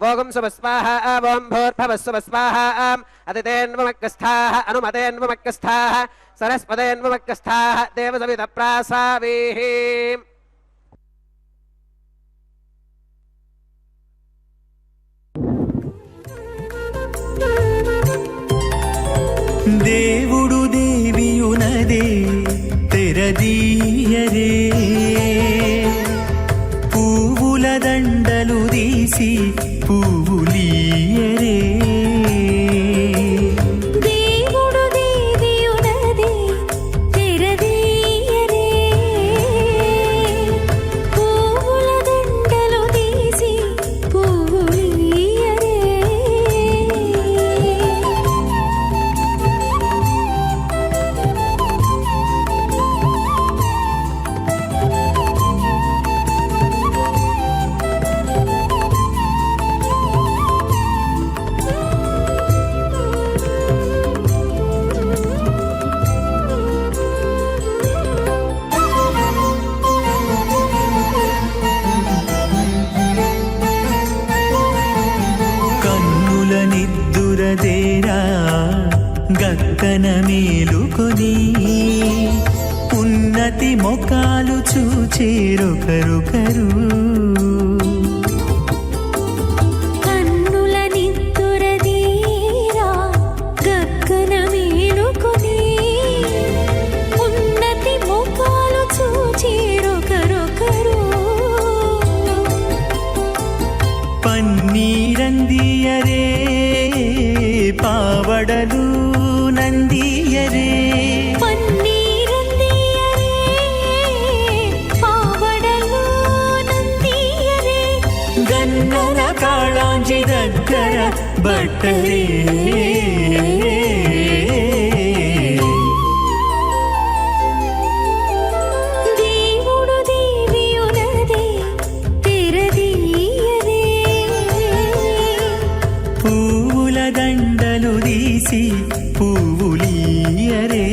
ओं सुवस्वाहा ओं भूर्भवस्वस्वाहा अदितेन्वमक्कस्थाः अनुमतेन्वमक्कस्थाः सरस्वतेन्वमक्कस्थाः देवसविधप्रासाभिः దేవుడు దేవియునదే తెరదీయరే పువ్వుల దండలు తీసి పువ్వులీయరే దేవుడు దేవియునదే తెరదీయరే పువ్వుల దండలు తీసి పువ్వులీయరే కన్నుల నిద్దురదేరా గక్కన మేలుకొని ఉన్నతి మొకాలు చూచేరొకరొకరు కన్నుల నిద్దురదీరా గగ్గన మేలుకొని ఉన్నతి ముఖాలు చూచిరొకరొకరు పన్నీరందియరే పావడలు నందియరే పన్నీరందియరే పావడలు నందియరే గన్నన కాళాంజి దగ్గర బట్టలే దేవుడు దేవియునదే తెరదీయరే పువ్వుల దండలు తీసి పువ్వులీయరే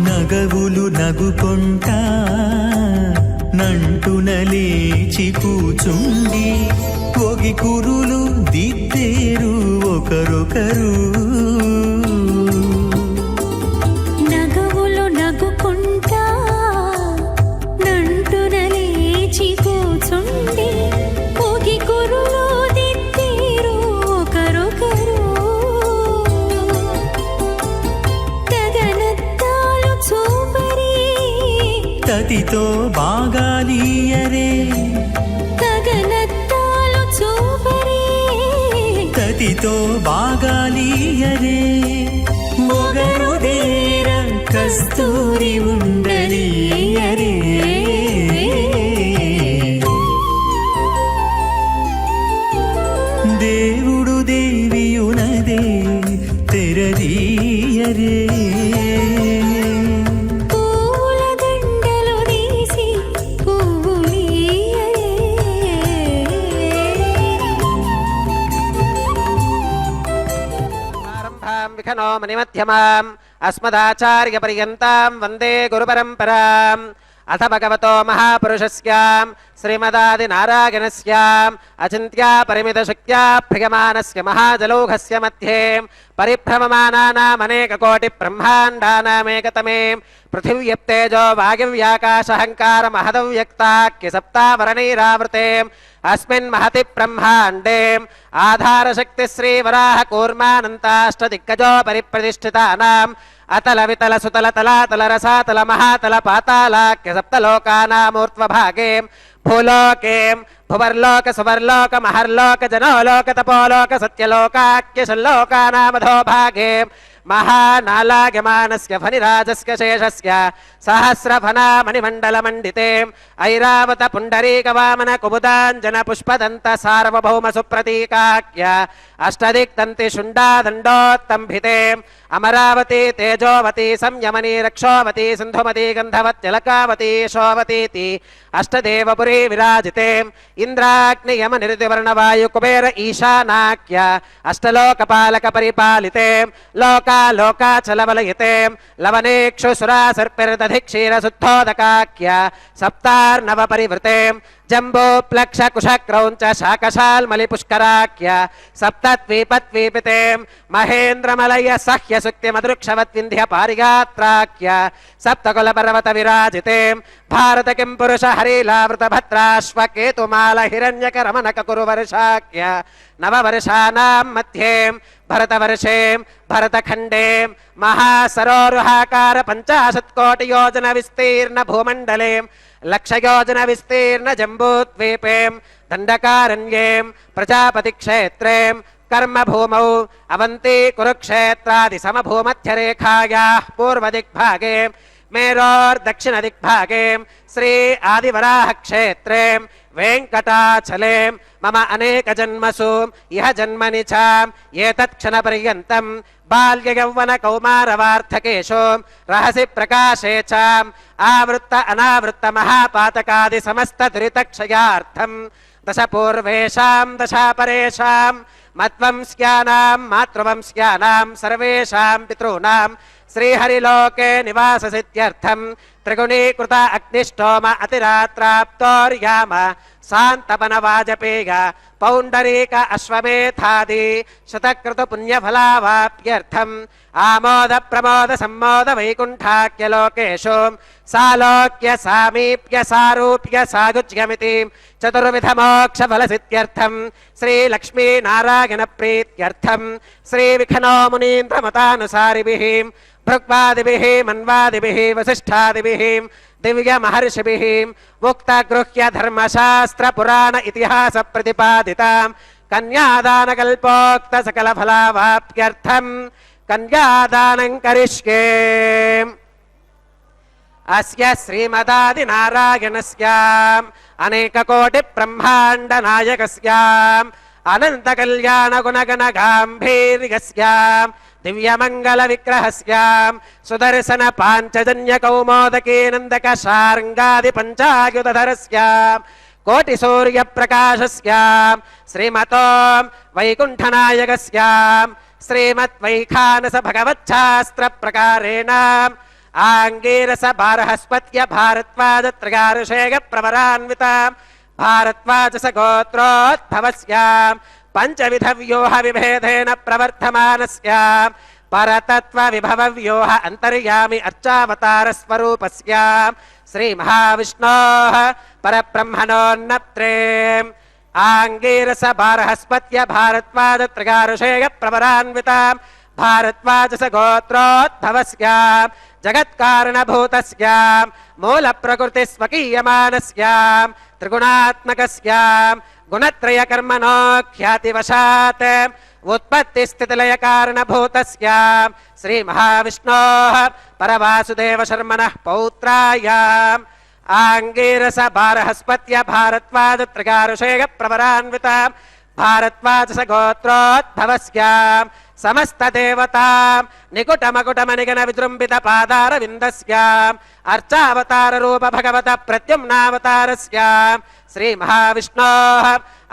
నగవులు నగుకొంటా నంటున లేచి కూచుండి ఒగి కురులు దిద్దేరు ఒకరొకరు నగవులు నగుకుంటా నంటున లేచి కూచుండి పోగి కురులు దిద్దేరు ఒకరొకరు గగనత్తాలు చూపరి తతితో బాగాలీయరే గగనత్తాలు చూపరి తతితో బాగాలీయరే మొగరు దేర కస్తూరి ఉండలీయరే దేవుడు దేవియునదే తెరదీయరే పూల దండలు తీసి పువ్వులీయరే ఆరంభాం విఘ్నో మణిమధ్యమాం అస్మదాచార్యపర్యంతాం వందే గురుపరంపరాం అథ భగవతో మహాపురుషస్యాం శ్రీమదాదినారాయణస్యాం అచింత్యా పరిమితశక్త్యా భ్రియమానస్య మహాజలౌఘస్య మధ్యే పరిభ్రమమానానామనేకకోటి బ్రహ్మాండానామేకతమే పృథివ్యప్తేజో వాయువ్యాకాశహంకార మహదవ్యక్తాఖ్య సప్తావరణైరావృతే అస్మిన్ మహతి బ్రహ్మాండే ఆధారశక్తి శ్రీవరాహ కూర్మానంతాష్టదిగ్గజో పరిప్రతిష్ఠితానాం అతల వితల సుతల తలాతల రసాతల మహాతల పాతాళాఖ్య సప్తలోకానామూర్ధ్వభాగే భూలోకే భువర్లోక సువర్లోక మహర్లోక జనోలోక తపోలోక సత్యలోకాఖ్య షల్లోకానామధోభాగే महानालागमानस्य फनिराजस्य शेषस्य सहस्रफनामणिमण्डलमण्डिते ऐरावत पुण्डरीकवामन कुमुदाञ्जन पुष्पदन्त सार्वभौम सुप्रतीकाख्य अष्टदिक्तन्ति शुण्डादण्डोत्तम्भिते अमरावती तेजोवती संयमनी रक्षोवती सिन्धुमती गन्धवत्यलकावती शोवतीति अष्टदेवपुरी विराजिते इन्द्राग्नियमनिर्दिवर्णवायुकुबेर ईशानाख्य अष्टलोकपालक परिपालिते लोकाचलवलयिते लवनेक्षुसुरासर्पिर्दधिक्षीरशुद्धोदकाख्य सप्तार्णव परिवृते जम्बोप्लक्ष कुशक्रौञ्च शाकशाल्मलिपुष्कराख्य सप्तद्वीपद्वीपिते महेन्द्रमलय सह्य सुक्तिमदृक्षवद्विन्ध्य पारिगात्राख्य सप्तकुलपर्वत विराजिते भारत किं पुरुष हरिलावृत भद्राश्व केतुमाल हिरण्यकरमनक कुरुवर्षाख्य नववर्षाणां मध्ये भरतवर्षे भरतखण्डे महासरोरुहाकार 50 कोटि योजन विस्तीर्ण भूमण्डले लक्षयोजन विस्तीर्ण जम्बूद्वीपे दण्डकारण्ये प्रजापतिक्षेत्रे कर्मभूमौ अवन्ती कुरुक्षेत्रादि समभूमध्यरेखायाः पूर्वदिग्भागे मेरोर्दक्षिणदिग्भागे श्री आदिवराह क्षेत्रे वेङ्कटाचले मम अनेकजन्मसु इह जन्मनि च एतत्क्षणपर्यन्तं बाल्ययौवन कौमारवार्थकेषु रहसि प्रकाशे च आवृत्त अनावृत्त महापातकादि समस्त दुरितक्षयार्थं दश पूर्वेषां दशापरेषां मत्वंस्यानां मातृवंस्यानां सर्वेषां पितॄणां श्रीहरिलोके निवाससिद्ध्यर्थं त्रिगुणीकृत अग्निष्टोम अतिरात्राप्तोर्याम शान्तपनवाजपेय पौण्डरीक अश्वमेधादि शतकृत पुण्यफलावाप्यर्थम् आमोद प्रमोद सम्मोद वैकुण्ठाख्य लोकेषु सालोक्य सामीप्य सारूप्य सायुज्यमिति चतुर्विध मोक्ष फलसिद्ध्यर्थं श्रीलक्ष्मी नारायण प्रीत्यर्थं श्रीविखनो मुनीन्द्र मतानुसारिभिः भृग्वादिभिः मन्वादिभिः वसिष्ठादिभिः दिव्य महर्षिभिः उक्त गृह्य धर्मशास्त्र पुराण इतिहास प्रतिपादितां कन्यादान कल्पोक्त सकल फलावाप्त्यर्थं कन्यादानं करिष्ये అస్య శ్రీమదాదినారాయణస్యాం అనేకకోటి బ్రహ్మాండ నాయకస్యాం అనంత కళ్యాణ గుణగణ గాంభీర్యస్యాం దివ్యమంగళ విగ్రహస్యాం సుదర్శన పాంచజన్య కౌమోదకే నందక శార్ంగాది పంచాయుధరస్యాం కోటి సూర్య ప్రకాశస్యాం శ్రీమతో వైకుంఠనాయకస్యాం శ్రీమద్ వైఖానస భగవచ్ఛాస్త్ర ప్రకారేణ ఆంగీరస బారహస్పత్య భారద్వాజ త్రిగారుషేగ ప్రవరాన్విత భారద్వాజస గోత్రోద్భవస్యాం పంచవిధ వ్యూహ విభేదేన ప్రవర్ధమానస్యాం పరతత్వ విభవ వ్యూహ అంతర్యామి అర్చావతార స్వరూపస్యాం శ్రీ మహావిష్ణోః పరబ్రహ్మణోన్నత్రేం ఆంగీరస బారహస్పత్య భారద్వాజ త్రిగారుషేగ ప్రవరాన్వితాం భారద్వాజస గోత్రోద్భవస్యాం జగత్కారణభూతస్యాం మూల ప్రకృతి స్వకీయమానస్యాం త్రిగుణాత్మకస్యాం గుణత్రయ కర్మణో ఖ్యాతివశాత్ ఉత్పత్తి స్థితిలయ కారణభూతస్యాం శ్రీ మహావిష్ణోః పరవాసుదేవ శర్మణః పౌత్రాయాం ఆంగీరస బారహస్పత్య భారద్వాజ త్రిగారుషేగ ప్రవరాన్వితాం భారద్వాజస గోత్రోద్భవస్యాం సమస్త దేవతాం నికుటమకుటమనిగణ విజృంభిత పాదార విందస్యాం అర్చావతార రూప భగవత ప్రత్యుమ్నావతారస్యాం శ్రీ మహావిష్ణోః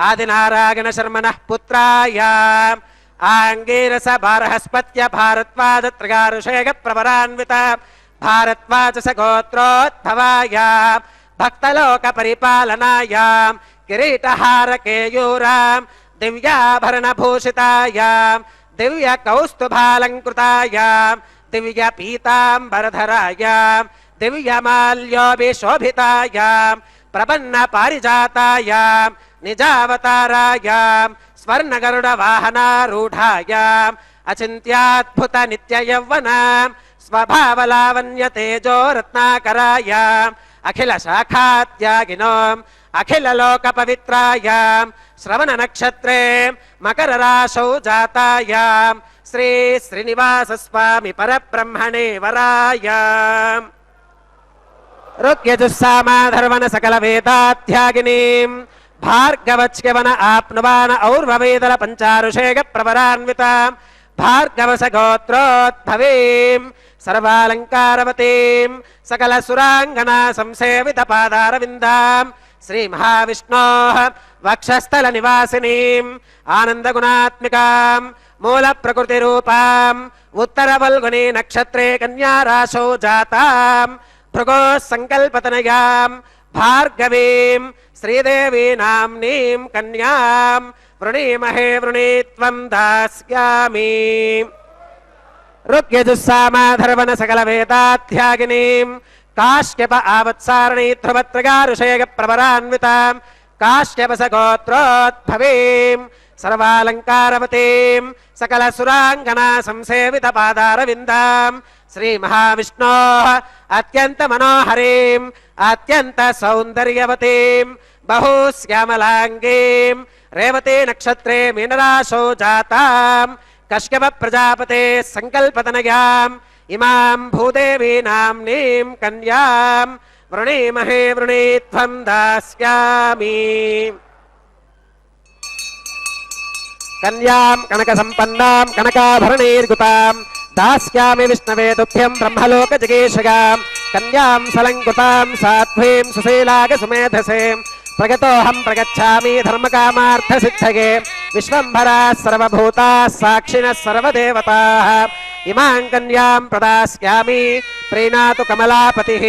ఆదినారాయణ శర్మణః పుత్రాయాం ఆంగీరస బారహస్పత్య భారద్వాజ త్రిగారుషేగ ప్రవరాన్వితాం భారద్వాజస గోత్రోద్భవాయాం భక్తలోక పరిపాలనాయాం కిరీటహార కేయూరాం దివ్యాభరణ భూషితాయాం దివ్య కౌస్తుభాలంకృతాయాం దివ్య పీతాంబరధరాయాం దివ్యమాల్యోభిశోభితాయాం ప్రపన్న పారిజాతాయాం నిజావతారాయాం స్వర్ణగరుడ వాహనారూఢాయాం అచింత్యాద్భుత నిత్య యౌవనాం స్వభావలావణ్య తేజో రత్నాకరాయాం అఖిల శాఖాత్యాగినోం అఖిల లోక పవిత్రాయాం శ్రవణ నక్షత్రే మకర రాశౌ జాతాయాం శ్రీ శ్రీనివాస స్వామి పరబ్రహ్మణే వరాయాం రుక్యజుస్సామాధర్వణ సకల వేదాధ్యాగినీం భార్గవచ్యవన ఆప్నువాన ఔర్వవేదల పంచారుషేగ ప్రవరాన్వితాం భార్గవస గోత్రోద్భవీం సర్వాలంకారవతీం సకల సురాంగనా సంసేవిత పాదారవిందాం శ్రీ మహావిష్ణోః వక్షస్థల నివాసినీం ఆనందగుణాత్మికాం మూల ప్రకృతి రూపాం ఉత్తర వల్గుని నక్షత్రే కన్యా రాశౌ జాతాం భృగో సంకల్పతనయాం భార్గవీం శ్రీదేవీ నామ్నీం కన్యాం వృణీమహే వృణీత్వం దాస్యామి రుక్యజుస్సామాధర్వణ సకల వేదాధ్యాగినీం కాశ్యప ఆవత్సారణీ ధ్రువత్రిగారుషేగ ప్రవరాన్వితాం కాశ్యపస గోత్రోద్భవీం సర్వాలంకారవతీం సకల సురాంగనా సంసేవిత పాదారవిందాం శ్రీ మహావిష్ణోః అత్యంత మనోహరీం అత్యంత సౌందర్యవతీం బహుశ్యామలాంగీం రేవతే నక్షత్రే మీనరాశౌ జాతాం కశ్యప ప్రజాపతే సంకల్పతనయాం ఇమాం భూదేవీ నామ్నీం కన్యాం వృణీమహే వృణీత్వం దాస్యామి కన్యాం కనక సంపన్నాం కనకాభరణైర్గుతాం దాస్యామి విష్ణవే తుభ్యం బ్రహ్మలోక జగేషగాం కన్యాం సలంకృతాం సాధ్వీం సుశీలాగ సుమేధసేం ప్రగతోహం ప్రగచ్ఛామి ధర్మకామార్థ సిద్ధగే విశ్వంభరా సర్వభూతా సాక్షిణః సర్వదేవతాః ఇమాం కన్యాం ప్రదాస్యామి ప్రీణాతు కమలాపతిః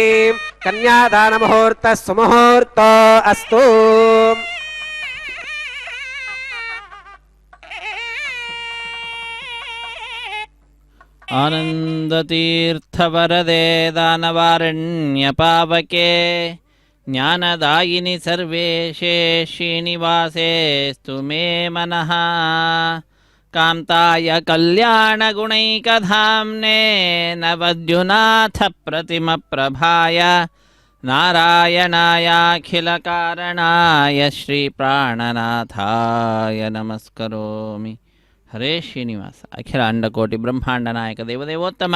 కన్యాదాన ముహూర్త సుముహూర్తో అస్తు आनन्दतीर्थवरदे दानवारण्यपावके ज्ञानदायिनि सर्वेशे श्रीनिवासेस्तु मे मनः कान्ताय कल्याणगुणैकधाम्ने नवद्युनाथप्रतिमप्रभाय नारायणायाखिलकारणाय श्रीप्राणनाथाय नमस्करोमि। ಹರೇ ಶ್ರೀನಿವಾಸ. ಅಖಿಲ ಅಂಡಕೋಟಿ ಬ್ರಹ್ಮಾಂಡ ನಾಯಕ ದೇವದೇವೋತ್ತಮ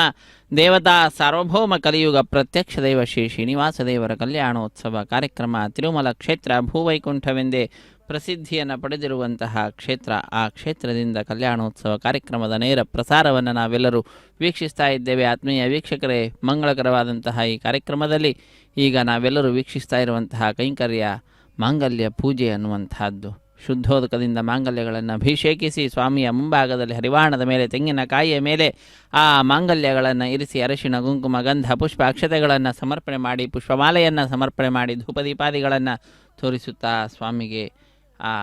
ದೇವತಾ ಸಾರ್ವಭೌಮ ಕಲಿಯುಗ ಪ್ರತ್ಯಕ್ಷ ದೈವ ಶ್ರೀ ಶ್ರೀನಿವಾಸ ದೇವರ ಕಲ್ಯಾಣೋತ್ಸವ ಕಾರ್ಯಕ್ರಮ ತಿರುಮಲ ಕ್ಷೇತ್ರ ಭೂವೈಕುಂಠವೆಂದೇ ಪ್ರಸಿದ್ಧಿಯನ್ನು ಪಡೆದಿರುವಂತಹ ಕ್ಷೇತ್ರ. ಆ ಕ್ಷೇತ್ರದಿಂದ ಕಲ್ಯಾಣೋತ್ಸವ ಕಾರ್ಯಕ್ರಮದ ನೇರ ಪ್ರಸಾರವನ್ನು ನಾವೆಲ್ಲರೂ ವೀಕ್ಷಿಸ್ತಾ ಇದ್ದೇವೆ. ಆತ್ಮೀಯ ವೀಕ್ಷಕರೇ, ಮಂಗಳಕರವಾದಂತಹ ಈ ಕಾರ್ಯಕ್ರಮದಲ್ಲಿ ಈಗ ನಾವೆಲ್ಲರೂ ವೀಕ್ಷಿಸ್ತಾ ಇರುವಂತಹ ಕೈಂಕರ್ಯ ಮಾಂಗಲ್ಯ ಪೂಜೆ ಅನ್ನುವಂತಹದ್ದು. ಶುದ್ಧೋದಕದಿಂದ ಮಾಂಗಲ್ಯಗಳನ್ನು ಅಭಿಷೇಕಿಸಿ ಸ್ವಾಮಿಯ ಮುಂಭಾಗದಲ್ಲಿ ಹರಿವಾಣದ ಮೇಲೆ ತೆಂಗಿನಕಾಯಿಯ ಮೇಲೆ ಆ ಮಾಂಗಲ್ಯಗಳನ್ನು ಇರಿಸಿ ಅರಿಶಿಣ ಕುಂಕುಮ ಗಂಧ ಪುಷ್ಪ ಅಕ್ಷತೆಗಳನ್ನು ಸಮರ್ಪಣೆ ಮಾಡಿ ಪುಷ್ಪಮಾಲೆಯನ್ನು ಸಮರ್ಪಣೆ ಮಾಡಿ ಧೂಪದೀಪಾದಿಗಳನ್ನು ತೋರಿಸುತ್ತಾ ಸ್ವಾಮಿಗೆ ಆ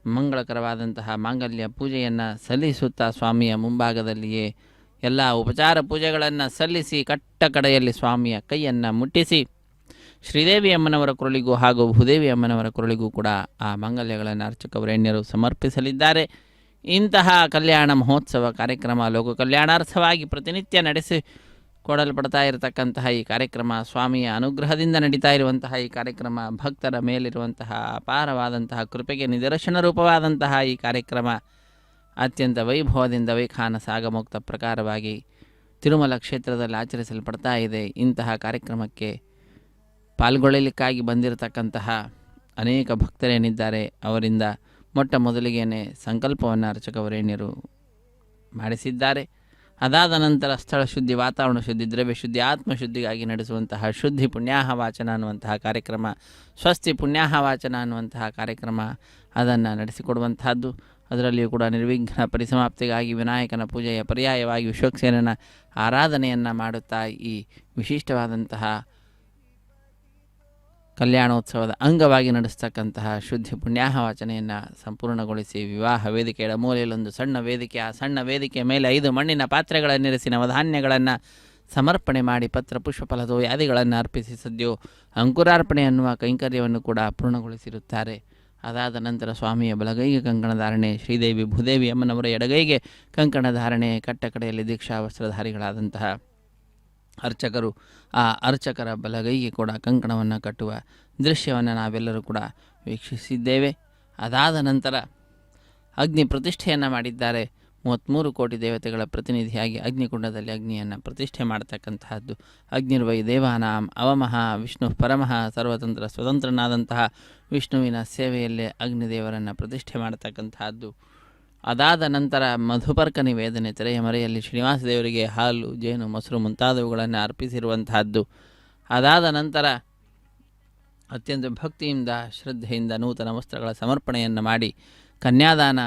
ಮಂಗಳಕರವಾದಂತಹ ಮಾಂಗಲ್ಯ ಪೂಜೆಯನ್ನು ಸಲ್ಲಿಸುತ್ತಾ ಸ್ವಾಮಿಯ ಮುಂಭಾಗದಲ್ಲಿಯೇ ಎಲ್ಲ ಉಪಚಾರ ಪೂಜೆಗಳನ್ನು ಸಲ್ಲಿಸಿ ಕಟ್ಟ ಕಡೆಯಲ್ಲಿ ಸ್ವಾಮಿಯ ಕೈಯನ್ನು ಮುಟ್ಟಿಸಿ ಶ್ರೀದೇವಿ ಅಮ್ಮನವರ ಕೊರಳಿಗೂ ಹಾಗೂ ಭೂದೇವಿ ಅಮ್ಮನವರ ಕೊರಳಿಗೂ ಕೂಡ ಆ ಮಾಂಗಲ್ಯಗಳನ್ನು ಅರ್ಚಕವರೇಣ್ಯರು ಸಮರ್ಪಿಸಲಿದ್ದಾರೆ. ಇಂತಹ ಕಲ್ಯಾಣ ಮಹೋತ್ಸವ ಕಾರ್ಯಕ್ರಮ ಲೋಕ ಕಲ್ಯಾಣಾರ್ಥವಾಗಿ ಪ್ರತಿನಿತ್ಯ ನಡೆಸಿಕೊಡಲ್ಪಡ್ತಾ ಇರತಕ್ಕಂತಹ ಈ ಕಾರ್ಯಕ್ರಮ, ಸ್ವಾಮಿಯ ಅನುಗ್ರಹದಿಂದ ನಡೀತಾ ಇರುವಂತಹ ಈ ಕಾರ್ಯಕ್ರಮ, ಭಕ್ತರ ಮೇಲಿರುವಂತಹ ಅಪಾರವಾದಂತಹ ಕೃಪೆಗೆ ನಿದರ್ಶನ ರೂಪವಾದಂತಹ ಈ ಕಾರ್ಯಕ್ರಮ ಅತ್ಯಂತ ವೈಭವದಿಂದ ವೈಖಾನ ಸಾಗಮೋಕ್ತ ಪ್ರಕಾರವಾಗಿ ತಿರುಮಲ ಕ್ಷೇತ್ರದಲ್ಲಿ ಆಚರಿಸಲ್ಪಡ್ತಾ ಇದೆ. ಇಂತಹ ಕಾರ್ಯಕ್ರಮಕ್ಕೆ ಪಾಲ್ಗೊಳ್ಳಲಿಕ್ಕಾಗಿ ಬಂದಿರತಕ್ಕಂತಹ ಅನೇಕ ಭಕ್ತರೇನಿದ್ದಾರೆ ಅವರಿಂದ ಮೊಟ್ಟ ಮೊದಲಿಗೇನೆ ಸಂಕಲ್ಪವನ್ನು ಅರ್ಚಕವರೇಣ್ಯರು ಮಾಡಿಸಿದ್ದಾರೆ. ಅದಾದ ನಂತರ ಸ್ಥಳ ಶುದ್ಧಿ, ವಾತಾವರಣ ಶುದ್ಧಿ, ದ್ರವ್ಯ ಶುದ್ಧಿ, ಆತ್ಮಶುದ್ಧಿಗಾಗಿ ನಡೆಸುವಂತಹ ಶುದ್ಧಿ ಪುಣ್ಯಾಹ ವಾಚನ ಅನ್ನುವಂತಹ ಕಾರ್ಯಕ್ರಮ, ಸ್ವಸ್ತಿ ಪುಣ್ಯಾಹ ವಾಚನ ಅನ್ನುವಂತಹ ಕಾರ್ಯಕ್ರಮ ಅದನ್ನು ನಡೆಸಿಕೊಡುವಂತಹದ್ದು. ಅದರಲ್ಲಿಯೂ ಕೂಡ ನಿರ್ವಿಘ್ನ ಪರಿಸಮಾಪ್ತಿಗಾಗಿ ವಿನಾಯಕನ ಪೂಜೆಯ ಪರ್ಯಾಯವಾಗಿ ವಿಶ್ವಕ್ಸೇನನ ಆರಾಧನೆಯನ್ನು ಮಾಡುತ್ತಾ ಈ ವಿಶಿಷ್ಟವಾದಂತಹ ಕಲ್ಯಾಣೋತ್ಸವದ ಅಂಗವಾಗಿ ನಡೆಸ್ತಕ್ಕಂತಹ ಶುದ್ಧಿ ಪುಣ್ಯಾಹ ವಾಚನೆಯನ್ನು ಸಂಪೂರ್ಣಗೊಳಿಸಿ ವಿವಾಹ ವೇದಿಕೆಯ ಮೂಲೆಯಲ್ಲೊಂದು ಸಣ್ಣ ವೇದಿಕೆ, ಆ ಸಣ್ಣ ವೇದಿಕೆಯ ಮೇಲೆ 5 ಮಣ್ಣಿನ ಪಾತ್ರೆಗಳನ್ನಿರಿಸಿ ನವಧಾನ್ಯಗಳನ್ನು ಸಮರ್ಪಣೆ ಮಾಡಿ ಪತ್ರ ಪುಷ್ಪ ಫಲದೋ ಯಾದಿಗಳನ್ನು ಅರ್ಪಿಸಿ ಸದ್ಯೋ ಅಂಕುರಾರ್ಪಣೆ ಅನ್ನುವ ಕೈಂಕರ್ಯವನ್ನು ಕೂಡ ಪೂರ್ಣಗೊಳಿಸಿರುತ್ತಾರೆ. ಅದಾದ ನಂತರ ಸ್ವಾಮಿಯ ಬಲಗೈಗೆ ಕಂಕಣಧಾರಣೆ, ಶ್ರೀದೇವಿ ಭೂದೇವಿ ಅಮ್ಮನವರ ಎಡಗೈಗೆ ಕಂಕಣಧಾರಣೆ, ಕಟ್ಟ ಕಡೆಯಲ್ಲಿ ದೀಕ್ಷಾ ವಸ್ತ್ರಧಾರಿಗಳಾದಂತಹ ಅರ್ಚಕರು ಆ ಅರ್ಚಕರ ಬಲಗೈಗೆ ಕೂಡ ಕಂಕಣವನ್ನು ಕಟ್ಟುವ ದೃಶ್ಯವನ್ನು ನಾವೆಲ್ಲರೂ ಕೂಡ ವೀಕ್ಷಿಸಿದ್ದೇವೆ. ಅದಾದ ನಂತರ ಅಗ್ನಿ ಪ್ರತಿಷ್ಠೆಯನ್ನು ಮಾಡಿದ್ದಾರೆ. 33 ಕೋಟಿ ದೇವತೆಗಳ ಪ್ರತಿನಿಧಿಯಾಗಿ ಅಗ್ನಿಕುಂಡದಲ್ಲಿ ಅಗ್ನಿಯನ್ನು ಪ್ರತಿಷ್ಠೆ ಮಾಡತಕ್ಕಂತಹದ್ದು. ಅಗ್ನಿರ್ವೈ ದೇವಾನಾಂ ಅವಮಃ ವಿಷ್ಣು ಪರಮಃ ಸರ್ವತಂತ್ರ ಸ್ವತಂತ್ರನಾದಂತಹ ವಿಷ್ಣುವಿನ ಸೇವೆಯಲ್ಲೇ ಅಗ್ನಿದೇವರನ್ನು ಪ್ರತಿಷ್ಠೆ ಮಾಡತಕ್ಕಂತಹದ್ದು. ಅದಾದ ನಂತರ ಮಧುಪರ್ಕ ನಿವೇದನೆ, ತೆರೆಯ ಮರೆಯಲ್ಲಿ ಶ್ರೀನಿವಾಸ ದೇವರಿಗೆ ಹಾಲು, ಜೇನು, ಮೊಸರು ಮುಂತಾದವುಗಳನ್ನು ಅರ್ಪಿಸಿರುವಂತಹದ್ದು. ಅದಾದ ನಂತರ ಅತ್ಯಂತ ಭಕ್ತಿಯಿಂದ ಶ್ರದ್ಧೆಯಿಂದ ನೂತನ ವಸ್ತ್ರಗಳ ಸಮರ್ಪಣೆಯನ್ನು ಮಾಡಿ ಕನ್ಯಾದಾನ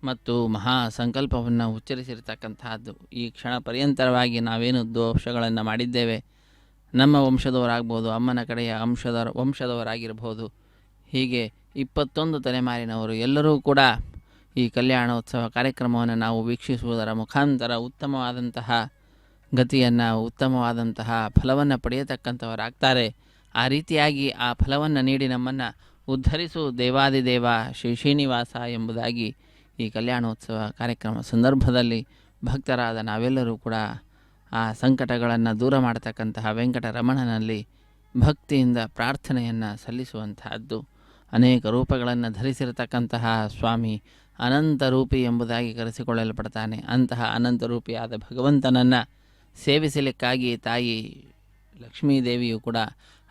ಮತ್ತು ಮಹಾ ಸಂಕಲ್ಪವನ್ನು ಉಚ್ಚರಿಸಿರ್ತಕ್ಕಂತಹದ್ದು. ಈ ಕ್ಷಣ ಪರ್ಯಂತರವಾಗಿ ನಾವೇನು ದೋಷಗಳನ್ನು ಮಾಡಿದ್ದೇವೆ, ನಮ್ಮ ವಂಶದವರಾಗ್ಬೋದು, ಅಮ್ಮನ ಕಡೆಯ ವಂಶದವರಾಗಿರ್ಬೋದು, ಹೀಗೆ 21 ತಲೆಮಾರಿನವರು ಎಲ್ಲರೂ ಕೂಡ ಈ ಕಲ್ಯಾಣೋತ್ಸವ ಕಾರ್ಯಕ್ರಮವನ್ನು ನಾವು ವೀಕ್ಷಿಸುವುದರ ಮುಖಾಂತರ ಉತ್ತಮವಾದಂತಹ ಗತಿಯನ್ನು, ಉತ್ತಮವಾದಂತಹ ಫಲವನ್ನು ಪಡೆಯತಕ್ಕಂಥವರಾಗ್ತಾರೆ. ಆ ರೀತಿಯಾಗಿ ಆ ಫಲವನ್ನು ನೀಡಿ ನಮ್ಮನ್ನು ಉದ್ಧರಿಸು ದೇವಾದಿದೇವ ಶ್ರೀ ಶ್ರೀನಿವಾಸ ಎಂಬುದಾಗಿ ಈ ಕಲ್ಯಾಣೋತ್ಸವ ಕಾರ್ಯಕ್ರಮ ಸಂದರ್ಭದಲ್ಲಿ ಭಕ್ತರಾದ ನಾವೆಲ್ಲರೂ ಕೂಡ ಆ ಸಂಕಟಗಳನ್ನು ದೂರ ಮಾಡತಕ್ಕಂತಹ ವೆಂಕಟರಮಣನಲ್ಲಿ ಭಕ್ತಿಯಿಂದ ಪ್ರಾರ್ಥನೆಯನ್ನು ಸಲ್ಲಿಸುವಂತಹದ್ದು. ಅನೇಕ ರೂಪಗಳನ್ನು ಧರಿಸಿರತಕ್ಕಂತಹ ಸ್ವಾಮಿ ಅನಂತರೂಪಿ ಎಂಬುದಾಗಿ ಕರೆಸಿಕೊಳ್ಳಲ್ಪಡ್ತಾನೆ. ಅಂತಹ ಅನಂತರೂಪಿಯಾದ ಭಗವಂತನನ್ನು ಸೇವಿಸಲಿಕ್ಕಾಗಿ ತಾಯಿ ಲಕ್ಷ್ಮೀದೇವಿಯು ಕೂಡ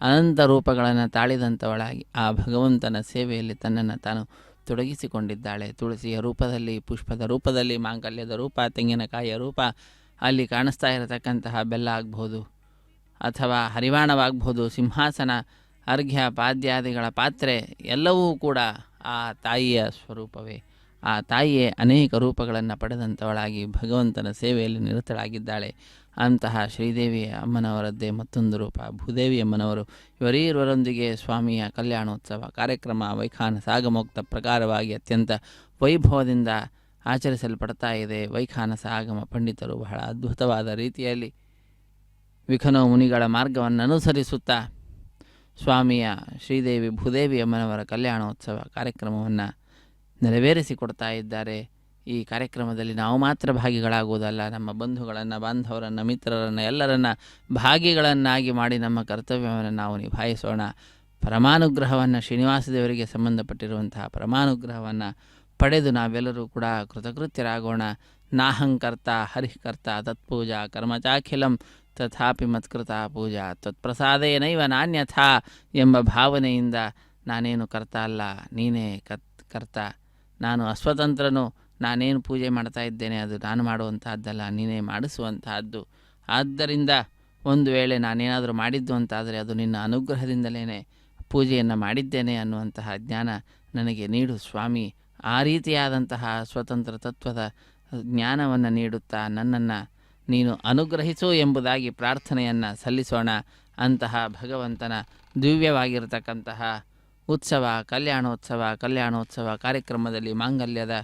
ಅನಂತ ರೂಪಗಳನ್ನು ತಾಳಿದಂಥವಳಾಗಿ ಆ ಭಗವಂತನ ಸೇವೆಯಲ್ಲಿ ತನ್ನನ್ನು ತಾನು ತೊಡಗಿಸಿಕೊಂಡಿದ್ದಾಳೆ. ತುಳಸಿಯ ರೂಪದಲ್ಲಿ, ಪುಷ್ಪದ ರೂಪದಲ್ಲಿ, ಮಾಂಗಲ್ಯದ ರೂಪ, ತೆಂಗಿನಕಾಯಿಯ ರೂಪ, ಅಲ್ಲಿ ಕಾಣಿಸ್ತಾ ಇರತಕ್ಕಂತಹ ಬೆಲ್ಲ ಆಗ್ಬೋದು ಅಥವಾ ಹರಿವಾಣವಾಗ್ಬೋದು, ಸಿಂಹಾಸನ, ಅರ್ಘ್ಯ ಪಾದ್ಯಾದಿಗಳ ಪಾತ್ರೆ ಎಲ್ಲವೂ ಕೂಡ ಆ ತಾಯಿಯ ಸ್ವರೂಪವೇ. ಆ ತಾಯಿಯೇ ಅನೇಕ ರೂಪಗಳನ್ನು ಪಡೆದಂಥವಳಾಗಿ ಭಗವಂತನ ಸೇವೆಯಲ್ಲಿ ನಿರತಳಾಗಿದ್ದಾಳೆ. ಅಂತಹ ಶ್ರೀದೇವಿ ಅಮ್ಮನವರದ್ದೇ ಮತ್ತೊಂದು ರೂಪ ಭೂದೇವಿ ಅಮ್ಮನವರು. ಇವರೊಂದಿಗೆ ಸ್ವಾಮಿಯ ಕಲ್ಯಾಣೋತ್ಸವ ಕಾರ್ಯಕ್ರಮ ವೈಖಾನ ಸಾಗಮೋಕ್ತ ಪ್ರಕಾರವಾಗಿ ಅತ್ಯಂತ ವೈಭವದಿಂದ ಆಚರಿಸಲ್ಪಡ್ತಾ ಇದೆ. ವೈಖಾನಸ ಆಗಮ ಪಂಡಿತರು ಬಹಳ ಅದ್ಭುತವಾದ ರೀತಿಯಲ್ಲಿ ವಿಖನೋ ಮುನಿಗಳ ಮಾರ್ಗವನ್ನು ಅನುಸರಿಸುತ್ತಾ ಸ್ವಾಮಿಯ ಶ್ರೀದೇವಿ ಭೂದೇವಿ ಅಮ್ಮನವರ ಕಲ್ಯಾಣೋತ್ಸವ ಕಾರ್ಯಕ್ರಮವನ್ನು ನೆರವೇರಿಸಿಕೊಡ್ತಾ ಇದ್ದಾರೆ. ಈ ಕಾರ್ಯಕ್ರಮದಲ್ಲಿ ನಾವು ಮಾತ್ರ ಭಾಗಿಗಳಾಗುವುದಲ್ಲ, ನಮ್ಮ ಬಂಧುಗಳನ್ನು, ಬಾಂಧವರನ್ನು, ಮಿತ್ರರನ್ನು ಎಲ್ಲರನ್ನ ಭಾಗಿಗಳನ್ನಾಗಿ ಮಾಡಿ ನಮ್ಮ ಕರ್ತವ್ಯವನ್ನು ನಾವು ನಿಭಾಯಿಸೋಣ. ಪರಮಾನುಗ್ರಹವನ್ನು, ಶ್ರೀನಿವಾಸ ದೇವರಿಗೆ ಸಂಬಂಧಪಟ್ಟಿರುವಂತಹ ಪರಮಾನುಗ್ರಹವನ್ನು ಪಡೆದು ನಾವೆಲ್ಲರೂ ಕೂಡ ಕೃತಕೃತ್ಯರಾಗೋಣ. ನಾಹಂಕರ್ತ ಹರಿಃಕರ್ತ ತತ್ಪೂಜಾ ಕರ್ಮಚಾಖಿಲಂ ತಥಾಪಿ ಮತ್ಕೃತ ಪೂಜಾ ತ್ವತ್ಪ್ರಸಾದೇನೈವ ನಾನ್ಯಥಾ ಎಂಬ ಭಾವನೆಯಿಂದ ನಾನೇನು ಕರ್ತ ಅಲ್ಲ, ನೀನೇ ಕರ್ತ, ನಾನು ಅಸ್ವತಂತ್ರನು, ನಾನೇನು ಪೂಜೆ ಮಾಡ್ತಾ ಇದ್ದೇನೆ ಅದು ನಾನು ಮಾಡುವಂತಹದ್ದಲ್ಲ, ನೀನೇ ಮಾಡಿಸುವಂತಹದ್ದು. ಆದ್ದರಿಂದ ಒಂದು ವೇಳೆ ನಾನೇನಾದರೂ ಮಾಡಿದ್ದು ಅಂತಾದರೆ ಅದು ನಿನ್ನ ಅನುಗ್ರಹದಿಂದಲೇ ಪೂಜೆಯನ್ನು ಮಾಡಿದ್ದೇನೆ ಅನ್ನುವಂತಹ ಜ್ಞಾನ ನನಗೆ ನೀಡು ಸ್ವಾಮಿ. ಆ ರೀತಿಯಾದಂತಹ ಸ್ವತಂತ್ರ ತತ್ವದ ಜ್ಞಾನವನ್ನು ನೀಡುತ್ತಾ ನನ್ನನ್ನು ನೀನು ಅನುಗ್ರಹಿಸು ಎಂಬುದಾಗಿ ಪ್ರಾರ್ಥನೆಯನ್ನು ಸಲ್ಲಿಸೋಣ. ಅಂತಹ ಭಗವಂತನ ದಿವ್ಯವಾಗಿರತಕ್ಕಂತಹ ಉತ್ಸವ, ಕಲ್ಯಾಣೋತ್ಸವ ಕಾರ್ಯಕ್ರಮದಲ್ಲಿ ಮಾಂಗಲ್ಯದ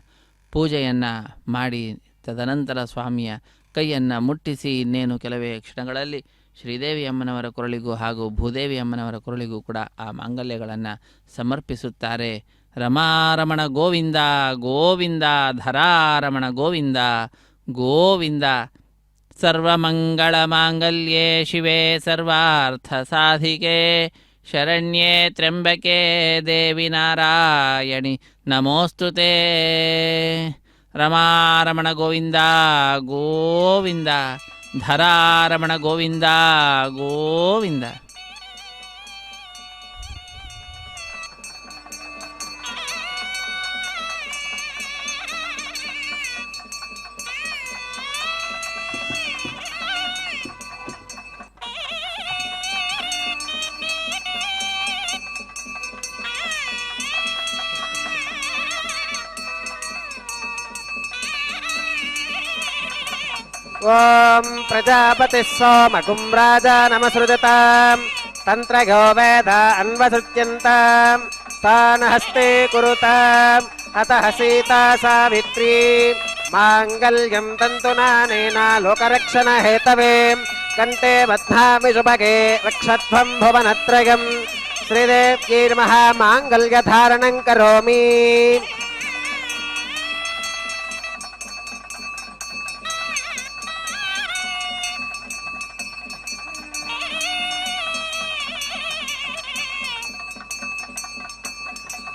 ಪೂಜೆಯನ್ನು ಮಾಡಿ ತದನಂತರ ಸ್ವಾಮಿಯ ಕೈಯನ್ನು ಮುಟ್ಟಿಸಿ ಇನ್ನೇನು ಕೆಲವೇ ಕ್ಷಣಗಳಲ್ಲಿ ಶ್ರೀದೇವಿ ಅಮ್ಮನವರ ಕೊರಳಿಗೂ ಹಾಗೂ ಭೂದೇವಿ ಅಮ್ಮನವರ ಕೊರಳಿಗೂ ಕೂಡ ಆ ಮಾಂಗಲ್ಯಗಳನ್ನು ಸಮರ್ಪಿಸುತ್ತಾರೆ. ರಮಾರಮಣ ಗೋವಿಂದ ಗೋವಿಂದ, ಧರಾರಮಣ ಗೋವಿಂದ ಗೋವಿಂದ. ಸರ್ವಮಂಗಳ ಮಾಂಗಲ್ಯೆ ಶಿವೆ ಸರ್ವಾರ್ಥ ಸಾಧಿಕೆ ಶರಣ್ಯೇ ತ್ರ್ಯಂಬಕೆ ದೇವಿ ನಾರಾಯಣಿ ನಮೋಸ್ತುತೆ. ರಮಾರಮಣ ಗೋವಿಂದ ಗೋವಿಂದ, ಧರಾರಮಣ ಗೋವಿಂದ ಗೋವಿಂದ. ಓಂ ಪ್ರಜಾಪತಿಃ ಸೋಮಗುಂ ರಾಜಾನಮಸೃಜತಾಂ ತಂತ್ರಗೋ ವೇದ ಅನ್ವಸೃಜ್ಯಂತಾಂ ತಾನ ಹಸ್ತೆ ಕುರುತಾಂ ಅತಃ ಸೀತಾ ಸಾವಿತ್ರೀ ಮಾಂಗಲ್ಯಂ ತಂತುನಾನೇನ ಲೋಕರಕ್ಷಣ ಹೇತವೇ ಕಂಠೆ ಬಧ್ನಾಮಿ ಶುಭಗೆ ರಕ್ಷಧ್ವಂ ಭುವನತ್ರಯಂ ಶ್ರೀದೇವ್ಯೈರ್ಮಃ ಮಾಂಗಲ್ಯಧಾರಣಂ ಕರೋಮಿ.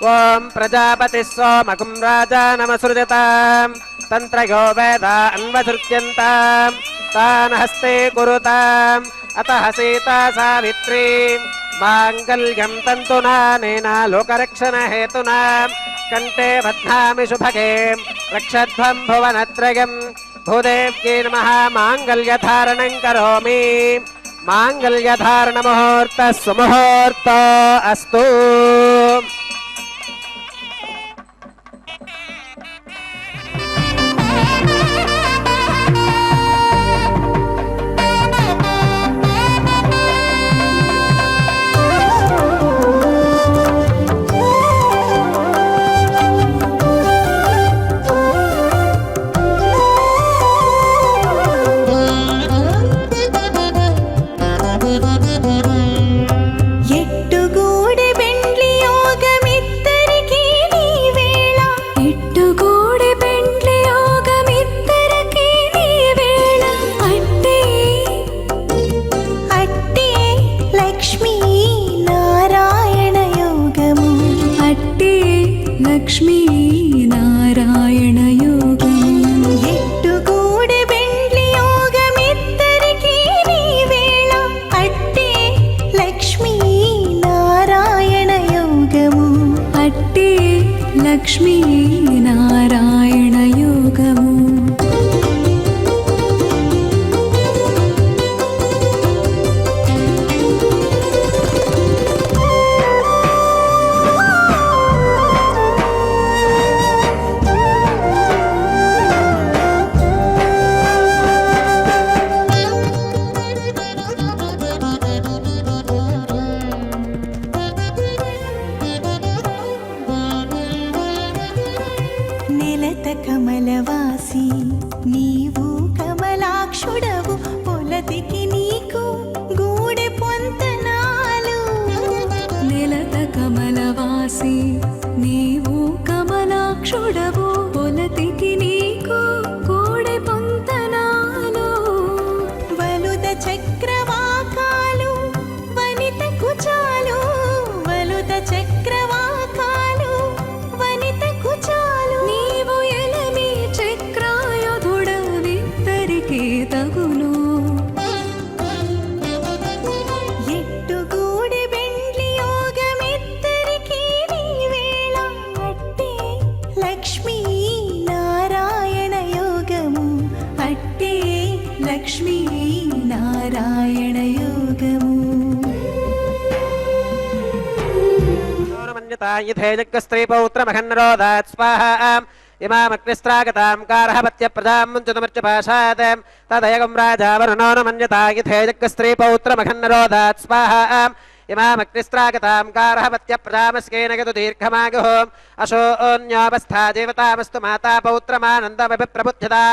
ಓಂ ಪ್ರಜಾಪತಿಃ ಸೋಮಗುಂ ರಾಜಾನಮಸೃಜತಾಂ ತಂತ್ರಗೋ ವೇದ ಅನ್ವಸೃಜ್ಯಂತಾಂ ತಾನ ಹಸ್ತೆ ಕುರುತಾಂ ಅತಃ ಸೀತಾ ಸಾವಿತ್ರೀ ಮಾಂಗಲ್ಯಂ ತಂತುನಾನೇನ ಲೋಕರಕ್ಷಣ ಹೇತುನಾ ಕಂಠೆ ಬಧ್ನಾಮಿ ಶುಭಗೆ ರಕ್ಷಧ್ವಂ ಭುವನತ್ರಯಂ ಭೂದೇವ್ಯೈರ್ಮಃ ಮಾಂಗಲ್ಯಧಾರಣಂ ಕರೋಮಿ. ಮಾಂಗಲ್ಯಧಾರಣ ಮುಹೂರ್ತ ಸುಮುಹೂರ್ತ ಅಸ್ತು. ಎಟ್ಟುಗೂಡೆ ಬೆಂಡ್ಲಿ ಯೋಗಮಿತ್ತರಿಕೆ ನೀ ವೇಳ, ಎಟ್ಟುಗೂಡೆ ಬೆಂಡ್ಲಿ ಯೋಗಮಿತ್ತರಕೆ ನೀ ವೇಳ. ಅಟ್ಟೆ ಅಟ್ಟೆ ಲಕ್ಷ್ಮೀ ನಾರಾಯಣ ಯೋಗಮು, ಅಟ್ಟೆ ಲಕ್ಷ್ಮೀ ನಾರಾಯಣ ಯೋಗಮು. ಎಟ್ಟುಗೂಡೆ ಬೆಂಡ್ಲಿ ಯೋಗಮಿತ್ತರಿಕೆ ನೀ ವೇಳ, ಅಟ್ಟೆ ಲಕ್ಷ್ಮೀ ನಾರಾಯಣ ಯೋಗಮು, ಅಟ್ಟೆ ಲಕ್ಷ್ಮೀ ನಾರಾಯಣ ಯೋಗಮು. ನೆಲತ ಕಮಲವಾಸಿ నీవు కమలాక్షుడవు, పొలతికి నీకు గూడె పొంతనాలు. నెలత కమలవాసి నీవు కమలాక్షుడవు, పొలతికి నీకు గూడె పొంతనాలు. వలుద చక్రవాకాలు వనిత కుచాలు, వలుద చక్రవాకాలు వనిత కుచాలు. मन्यता यथेजग्स्त्रीपौत्रमघन्नरोधात् स्वाहा इमामग्निस्त्रागतां कारहपत्यप्रजां मुञ्चतमर्चपाशात् तदयगं राजा वरुणो न मन्यता यथेजग्स्त्रीपौत्रमघन्नरोधात् स्वाहा इमामग्निस्त्रागतां कारहपत्यप्रजामस्केन गतु दीर्घमागुः अशोऽन्योऽवस्था जीवतामस्तु माता पौत्रमानन्दमपि प्रबुध्यता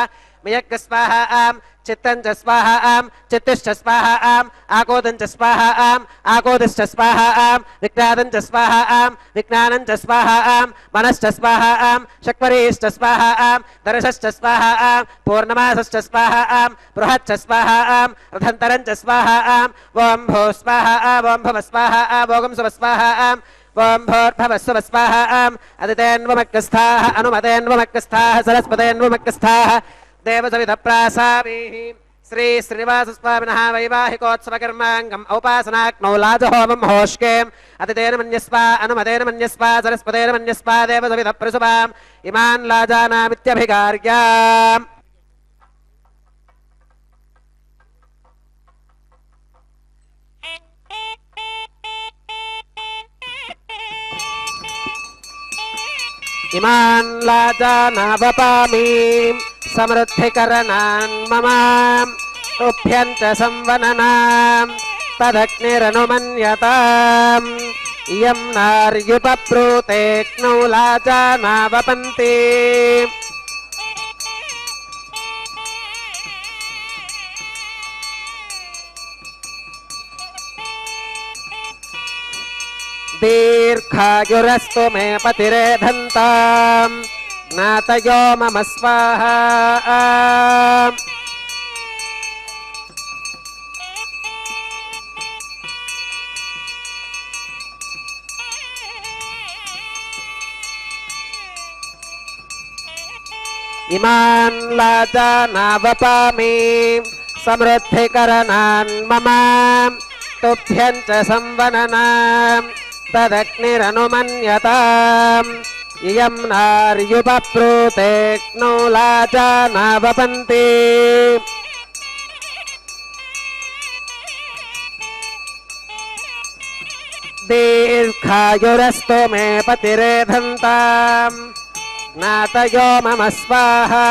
मयज्ञ स्वाहा चित्तं च स्वाहा चित्तिश्च स्वाहा आकोदं च स्वाहा आकोदिश्च स्वाहा विज्ञानं च स्वाहा विज्ञानं च स्वाहा मनश्च स्वाहा शक्वरीश्च स्वाहा दर्शश्च स्वाहा पूर्णमासश्च स्वाहा बृहच्च स्वाहा रथन्तरं च स्वाहा ॐ भो स्वाहा ॐ भव स्वाहा भोगं सुव स्वाहा ॐ भोर्भवस्व स्वाहा अदितेन्वमग्रस्थाः अनुमतेन्वमग्रस्थाः सरस्वतेन्वमग्रस्थाः देवसविधप्रासाभिः श्री श्रीनिवासस्वामिनः वैवाहिकोत्सवकर्माङ्गम् औपासनाग्नौ लाजहोमं होष्केम् अतितेन मन्यस्वा अनुमतेन मन्यस्वा सरस्वतेन मन्यस्वा देवसविधप्रसुभाम् इमान् लाजानामित्यभिकार्याम् इमान् लाजानावपामि समृद्धिकरणान् मम तुभ्यं च संवननां तदग्निरनुमन्यताम् इयं नार्युपप्रूते क्नौ लाजानावपन्ति दीर्घायुरस्तु मे पतिरेधन्ताम् ज्ञातयो मम स्वाहा इमान् लाजानावपामि समृद्धिकरणान् मम तुभ्यं च संवननाम् तदग्निरनुमन्यताम् इयं नार्युपप्रूते क्नौ लाजानावपन्ति दीर्घायुरस्तु मे पतिरेधन्ताम् ज्ञातयो मम स्वाहा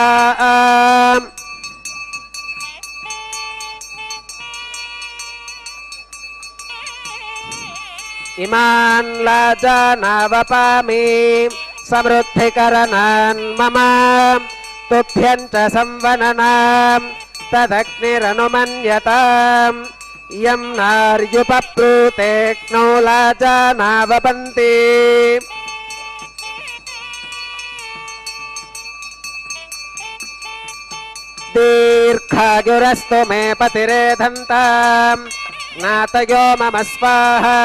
इमान् लाजानावपामि समृद्धिकरणान् मम तुभ्यं च संवननाम् तदग्निरनुमन्यताम् इयं नार्युपप्रूते क्नौ लाजानावपन्ति दीर्घायुरस्तु मे पतिरेधन्ताम् ज्ञातयो मम स्वाहा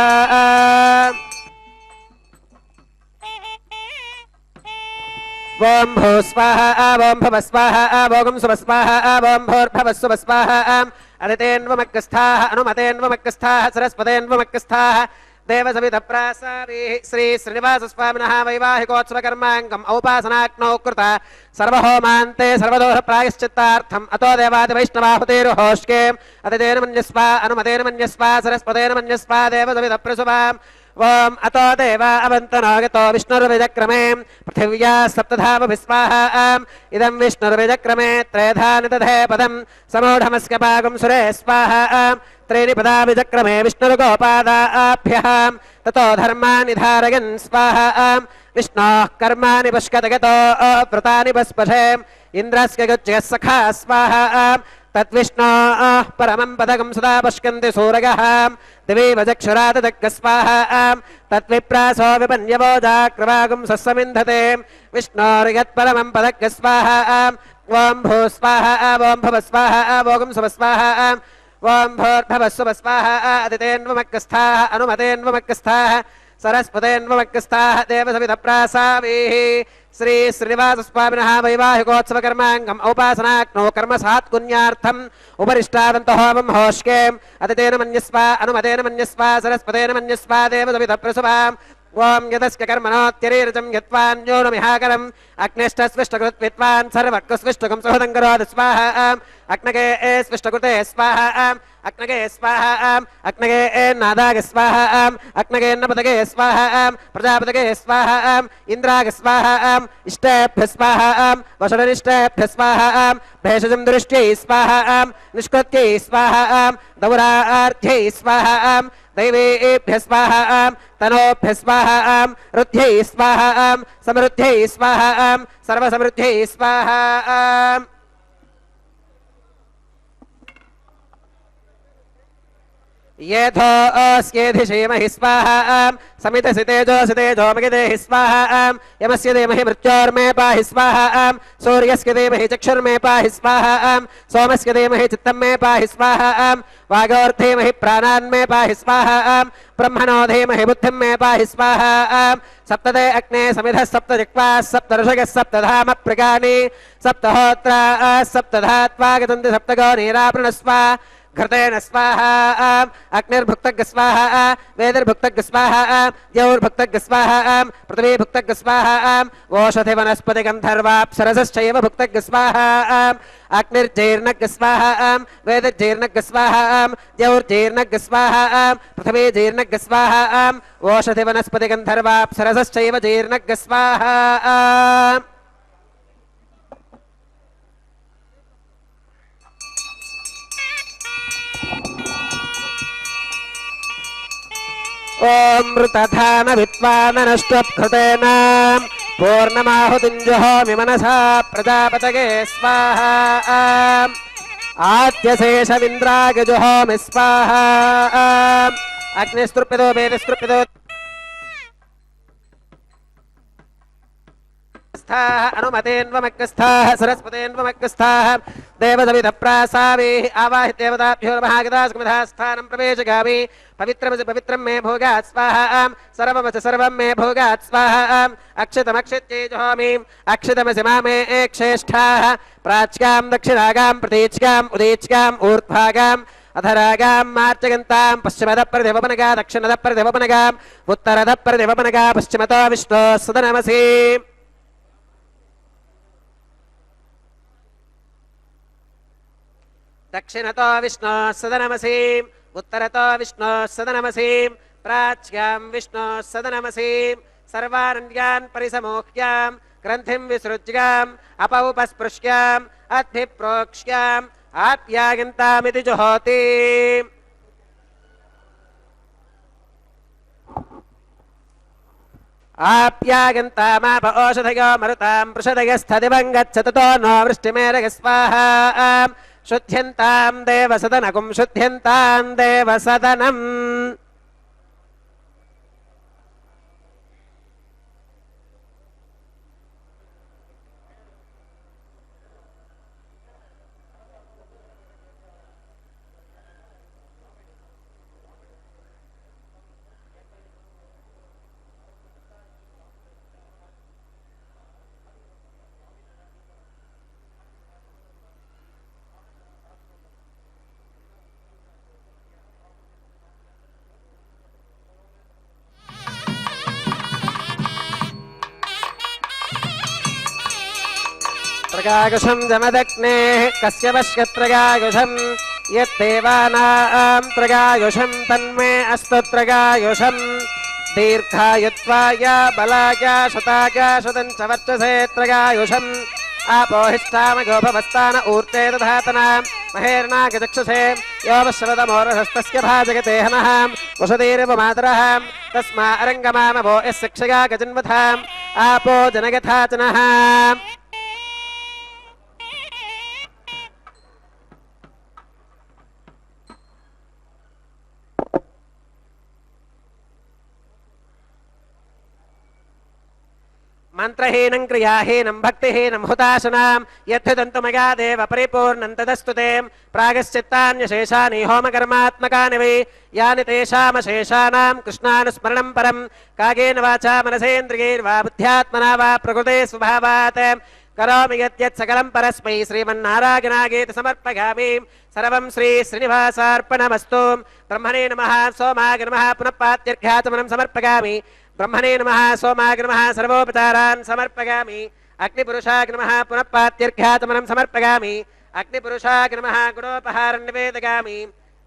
ॐ भू स्वाहा ॐ भव स्वाहा भोगं सुव स्वाहा ॐ भोर्भवस्व स्वाहा अदितेन्वमग्रस्थाः अनुमतेन्वमग्रस्थाः सरस्वतेन्वमग्रस्थाः देवसविधप्रासाभिः श्री श्रीनिवासस्वामिनः वैवाहिकोत्सवकर्माङ्गम् औपासनाग्नौ कृता सर्वहोमान्ते सर्वदोषप्रायश्चित्तार्थम् अतो देवादिवैष्णवाहुतिरुहोष्केम् अतितेन मन्यस्वा अनुमतेन मन्यस्वा सरस्वतेन मन्यस्वा देवसविधप्रसुभाम् ॐ अतो देवा अवन्तनो गतो विष्णुर्विजक्रमे पृथिव्या सप्तधामभिस्वाहा इदं विष्णुर्विजक्रमे त्रेधा निदधे पदं समूढमस्य पाकं सुरे स्वाहा त्रीणि पदाभिचक्रमे विष्णुर्गोपादाभ्यः ततो धर्माणि धारयन् स्वाहा विष्णोः कर्माणि पश्यत गतो व्रतानि पस्पशे इन्द्रस्य गुज्यः सखा स्वाहा तद्विष्णोः परमं पदकं सदा पश्यन्ति सूरयः दिवि वचक्षुराददग्ग स्वाहा तद्विप्रासो विपन्यवो जाक्रवागुं सस्समिन्धते विष्णोर्यत्परमं पदग्ग स्वाहा ॐ भू स्वाहा ॐ भव स्वाहा भोगं सुव स्वाहा ॐ भोर्भवस्व स्वाहा अदितेन्वमग्रस्थाः अनुमतेन्वमग्रस्थाः सरस्वतेन्वमग्रस्थाः देवसविधप्रासाभिः श्री श्रीनिवासस्वामिनः वैवाहिकोत्सवकर्माङ्गम् औपासनाग्नौ कर्मसात्कुन्यार्थम् उपरिष्टावन्तो होमं होष्केम् अतितेन मन्यस्वा अनुमतेन मन्यस्वा सरस्वतेन मन्यस्वा देवसविधप्रसुभाम् ॐ यदस्य कर्मणोत्यरीरजं यत्वान्योनमिहाकरम् अग्निष्ठस्विष्टकृत् विद्वान् सर्वकृस्विष्टकं सुहृदं करोति स्वाहा अग्नगे स्विष्टकृते स्वाहा अग्नगे स्वाहा अग्नगे नादागे स्वाहा अग्नगे नपतगे स्वाहा प्रजापतगे स्वाहा इंद्रागे स्वाहा इष्टेभ्य स्वाहा वषडनिष्टेभ्य स्वाहा भेषजं दृष्ट्यै स्वाहा निष्कृत्यै स्वाहा दौरार्थ्यै स्वाहा दैवेभ्य स्वाहा तनोभ्य स्वाहा रुद्ध्यै स्वाहा समृद्ध्यै स्वाहा सर्वसमृद्ध्यै स्वाहा येथो अस्येधिषेमहि स्वाहा समितसितेजो मगिदेहि स्वाहा यमस्य देमहि मृत्योर्मे पाहि स्वाहा सूर्यस्य देमहि चक्षुर्मे पाहि स्वाहा सोमस्य देमहि चित्तं मे पाहि स्वाहा वागोर्धेमहि प्राणान्मे पाहि स्वाहा ब्रह्मणो धीमहि बुद्धिं मे पाहि स्वाहा सप्तदे अग्ने समिधः सप्त जिह्वाः सप्त ऋषयः सप्तधाम प्रगानि सप्तहोत्रा सप्तधात्वा गतन्ति सप्तगो नीराप्रणस्व घृतेन स्वाहा अग्निर्भुक्तग् स्वाहा वेदिर्भुक्तग् स्वाहा द्यौर्भुक्तग् स्वाहा पृथिवीभुक्तग् स्वाहा ओषधि वनस्पति गन्धर्वाप्सरसश्चैव भुक्तग् स्वाहा अग्निर्जीर्णग् स्वाहा वेदिर्जीर्णग् स्वाहा द्यौर्जीर्णग् स्वाहा पृथिवीजीर्णग् स्वाहा ओषधि वनस्पति गन्धर्वाप्सरसश्चैव जीर्णग् स्वाहा ओम मृतधान विद्वाननष्टभृतेन पूर्णमाहुतिञ्जुहोमि मनसा प्रजापतये स्वाहा आद्यशेषमिन्द्रागजुहोमि स्वाहा अग्निस्तृप्यतो वेदिस्तृप्यतो अनुमतेन्वमग्रस्थाः सरस्वतेन्वमग्रस्थाः देवसविधप्रासावेः आवाहि देवताभ्यो महागदास्मिधास्थानं प्रवेशगामि पवित्रमसि पवित्रं मे भोगात् स्वाहा सर्वमसि सर्वं मे भोगात् स्वाहा अक्षितमक्षित्यै जुहोमि अक्षितमसि मामे एक्ष्येष्ठाः प्राच्यां दक्षिणागां प्रतीच्याम् उदीच्याम् ऊर्ध्वागाम् अधरागां मार्जयन्तां पश्चिमतः प्रतिभवनगा दक्षिणतः प्रतिभवनगाम् उत्तरतः प्रतिभवनगा पश्चिमतो विष्णोः सदनमसि दक्षिणतो विष्णोः सदनमसि उत्तरतो विष्णोः सदनमसि प्राच्यां विष्णोः सदनमसि सर्वारण्यान् परिसमोह्यां ग्रन्थिं विसृज्याम् अपौपस्पृश्याम् अद्भिप्रोक्ष्याम् आप्यायन्तामिति जुहोति आप्यायन्तामाप ओषधयो मरुतां पृषदयस्थदिवं गच्छततो नो वृष्टिमेरग स्वाहा शुद्ध्यन्तां देवसदनकुं शुद्ध्यन्तां देवसदनम् त्रगायुषं जमदग्नेः कस्य वश्यत्रगायुषं यद्देवानां त्रगायुषं तन्मे अस्तु त्रगायुषं दीर्घायुत्वाय बलाय शताय शतं च वर्चसे त्रगायुषम् आपोहिष्ठामगोभवस्थान ऊर्जे दधातनां महेर्नागचक्षुषे यो वश्रवतमोरहस्तस्य भाजगते हनः वसुधीरिव मातरः तस्मा अरङ्गमामभो यस्य क्षया गजन्वथाम् आपो जनयथा च नः मंत्रहीनं क्रियाहीनं भक्तिहीनं हुताशनां यद्धिदन्तु मया देव परिपूर्णं तदस्तु ते प्रागश्चित्तान्यशेषानि होमकर्मात्मकानि वै यानि तेषामशेषाणां कृष्णानुस्मरणं परं कागेन वाचा मनसेन्द्रियैर्वा बुद्ध्यात्मना वा प्रकृते स्वभावात् करोमि यद्यत् सकलं परस्मै श्रीमन्नारायणागेति समर्पयामि सर्वं श्री श्रीनिवासार्पणमस्तु ब्रह्मणे नमः सोमाय नमः पुनः पात्यर्घ्याचमनं समर्पयामि ब्रह्मणे नमः सोमाय नमः सर्वोपचारान् समर्पयामि अग्निपुरुषाय नमः पुनः पात्यर्घ्याचमनं समर्पयामि अग्निपुरुषाय नमः गुणोपहारं निवेदयामि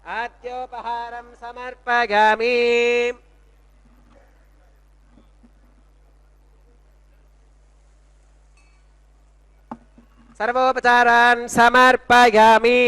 आद्योपहारं समर्पयामि। सर्वोपचारान् समर्पयामि।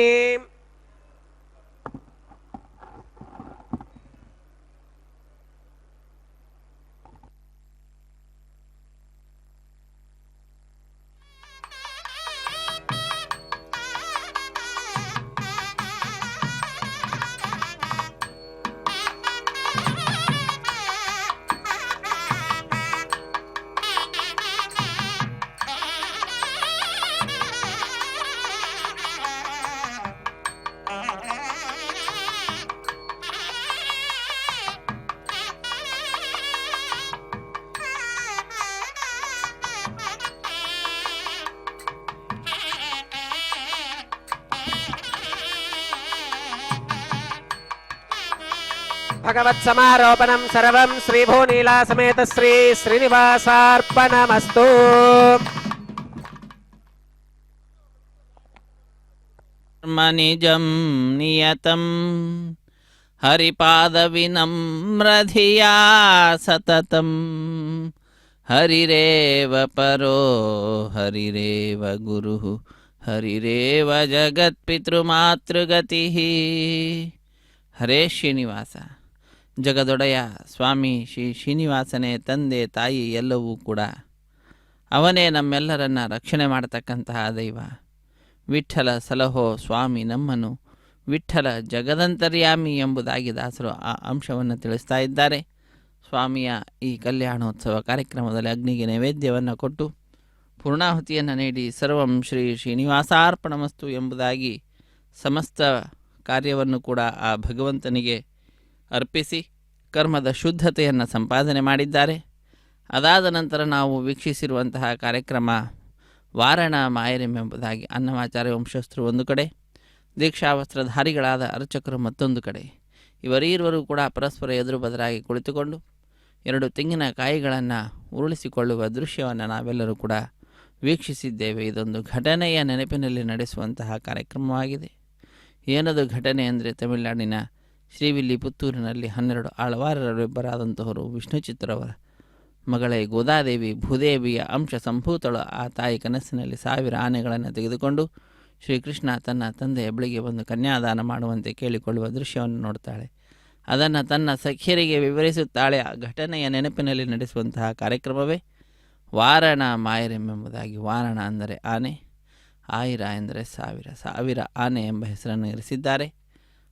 भगवत्समारोपणं सर्वं श्रीभूनीला समेत श्री श्रीनिवासार्पणमस्तु। निजं नियतं हरिपादविनम्रधिया सततं हरिरेव परो हरिरेव गुरुः हरिरेव जगत्पितृमातृगतिः। ಹರೇ ಶ್ರೀನಿವಾಸ. ಜಗದೊಡೆಯ ಸ್ವಾಮಿ ಶ್ರೀ ಶ್ರೀನಿವಾಸನೇ ತಂದೆ ತಾಯಿ ಎಲ್ಲವೂ ಕೂಡ. ಅವನೇ ನಮ್ಮೆಲ್ಲರನ್ನ ರಕ್ಷಣೆ ಮಾಡತಕ್ಕಂತಹ ದೈವ. ವಿಠ್ಠಲ ಸಲಹೋ ಸ್ವಾಮಿ ನಮ್ಮನು, ವಿಠ್ಠಲ ಜಗದಂತರ್ಯಾಮಿ ಎಂಬುದಾಗಿ ದಾಸರು ಆ ಅಂಶವನ್ನು ತಿಳಿಸ್ತಾ ಇದ್ದಾರೆ. ಸ್ವಾಮಿಯ ಈ ಕಲ್ಯಾಣೋತ್ಸವ ಕಾರ್ಯಕ್ರಮದಲ್ಲಿ ಅಗ್ನಿಗೆ ನೈವೇದ್ಯವನ್ನು ಕೊಟ್ಟು ಪೂರ್ಣಾಹುತಿಯನ್ನು ನೀಡಿ ಸರ್ವಂ ಶ್ರೀ ಶ್ರೀನಿವಾಸಾರ್ಪಣಮಸ್ತು ಎಂಬುದಾಗಿ ಸಮಸ್ತ ಕಾರ್ಯವನ್ನು ಕೂಡ ಆ ಭಗವಂತನಿಗೆ ಅರ್ಪಿಸಿ ಕರ್ಮದ ಶುದ್ಧತೆಯನ್ನು ಸಂಪಾದನೆ ಮಾಡಿದ್ದಾರೆ. ಅದಾದ ನಂತರ ನಾವು ವೀಕ್ಷಿಸಿರುವಂತಹ ಕಾರ್ಯಕ್ರಮ ವಾರಣ ಮಾಯರೆಂಬುದಾಗಿ ಅನ್ನಮಾಚಾರ್ಯ ವಂಶಸ್ಥರು ಒಂದು ಕಡೆ, ದೀಕ್ಷಾವಸ್ತ್ರಧಾರಿಗಳಾದ ಅರ್ಚಕರು ಮತ್ತೊಂದು ಕಡೆ, ಇವರೀರುವರು ಕೂಡ ಪರಸ್ಪರ ಎದುರು ಬದಲಾಗಿ ಕುಳಿತುಕೊಂಡು 2 ತೆಂಗಿನಕಾಯಿಗಳನ್ನು ಉರುಳಿಸಿಕೊಳ್ಳುವ ದೃಶ್ಯವನ್ನು ನಾವೆಲ್ಲರೂ ಕೂಡ ವೀಕ್ಷಿಸಿದ್ದೇವೆ. ಇದೊಂದು ಘಟನೆಯ ನೆನಪಿನಲ್ಲಿ ನಡೆಸುವಂತಹ ಕಾರ್ಯಕ್ರಮವಾಗಿದೆ. ಏನದು ಘಟನೆ ಅಂದರೆ, ತಮಿಳುನಾಡಿನ ಶ್ರೀವಿಲ್ಲಿಪುತ್ತೂರಿನಲ್ಲಿ 12 ಆಳ್ವಾರರಿಬ್ಬರಾದಂತಹವರು ವಿಷ್ಣುಚಿತ್ರವರ ಮಗಳೇ ಗೋದಾದೇವಿ ಭೂದೇವಿಯ ಅಂಶ ಸಂಭೂತಳು. ಆ ತಾಯಿ ಕನಸಿನಲ್ಲಿ 1000 ಆನೆಗಳನ್ನು ತೆಗೆದುಕೊಂಡು ಶ್ರೀಕೃಷ್ಣ ತನ್ನ ತಂದೆಯ ಬಳಿಗೆ ಬಂದು ಕನ್ಯಾದಾನ ಮಾಡುವಂತೆ ಕೇಳಿಕೊಳ್ಳುವ ದೃಶ್ಯವನ್ನು ನೋಡ್ತಾಳೆ. ಅದನ್ನು ತನ್ನ ಸಖಿಯರಿಗೆ ವಿವರಿಸುತ್ತಾಳೆ. ಆ ಘಟನೆಯ ನೆನಪಿನಲ್ಲಿ ನಡೆಸುವಂತಹ ಕಾರ್ಯಕ್ರಮವೇ ವಾರಣ ಮಾಯರೆಂಬುದಾಗಿ. ವಾರಣ ಅಂದರೆ ಆನೆ, ಆಯಿರ ಎಂದರೆ 1000, 1000 ಆನೆ ಎಂಬ ಹೆಸರನ್ನು ಇರಿಸಿದ್ದಾರೆ.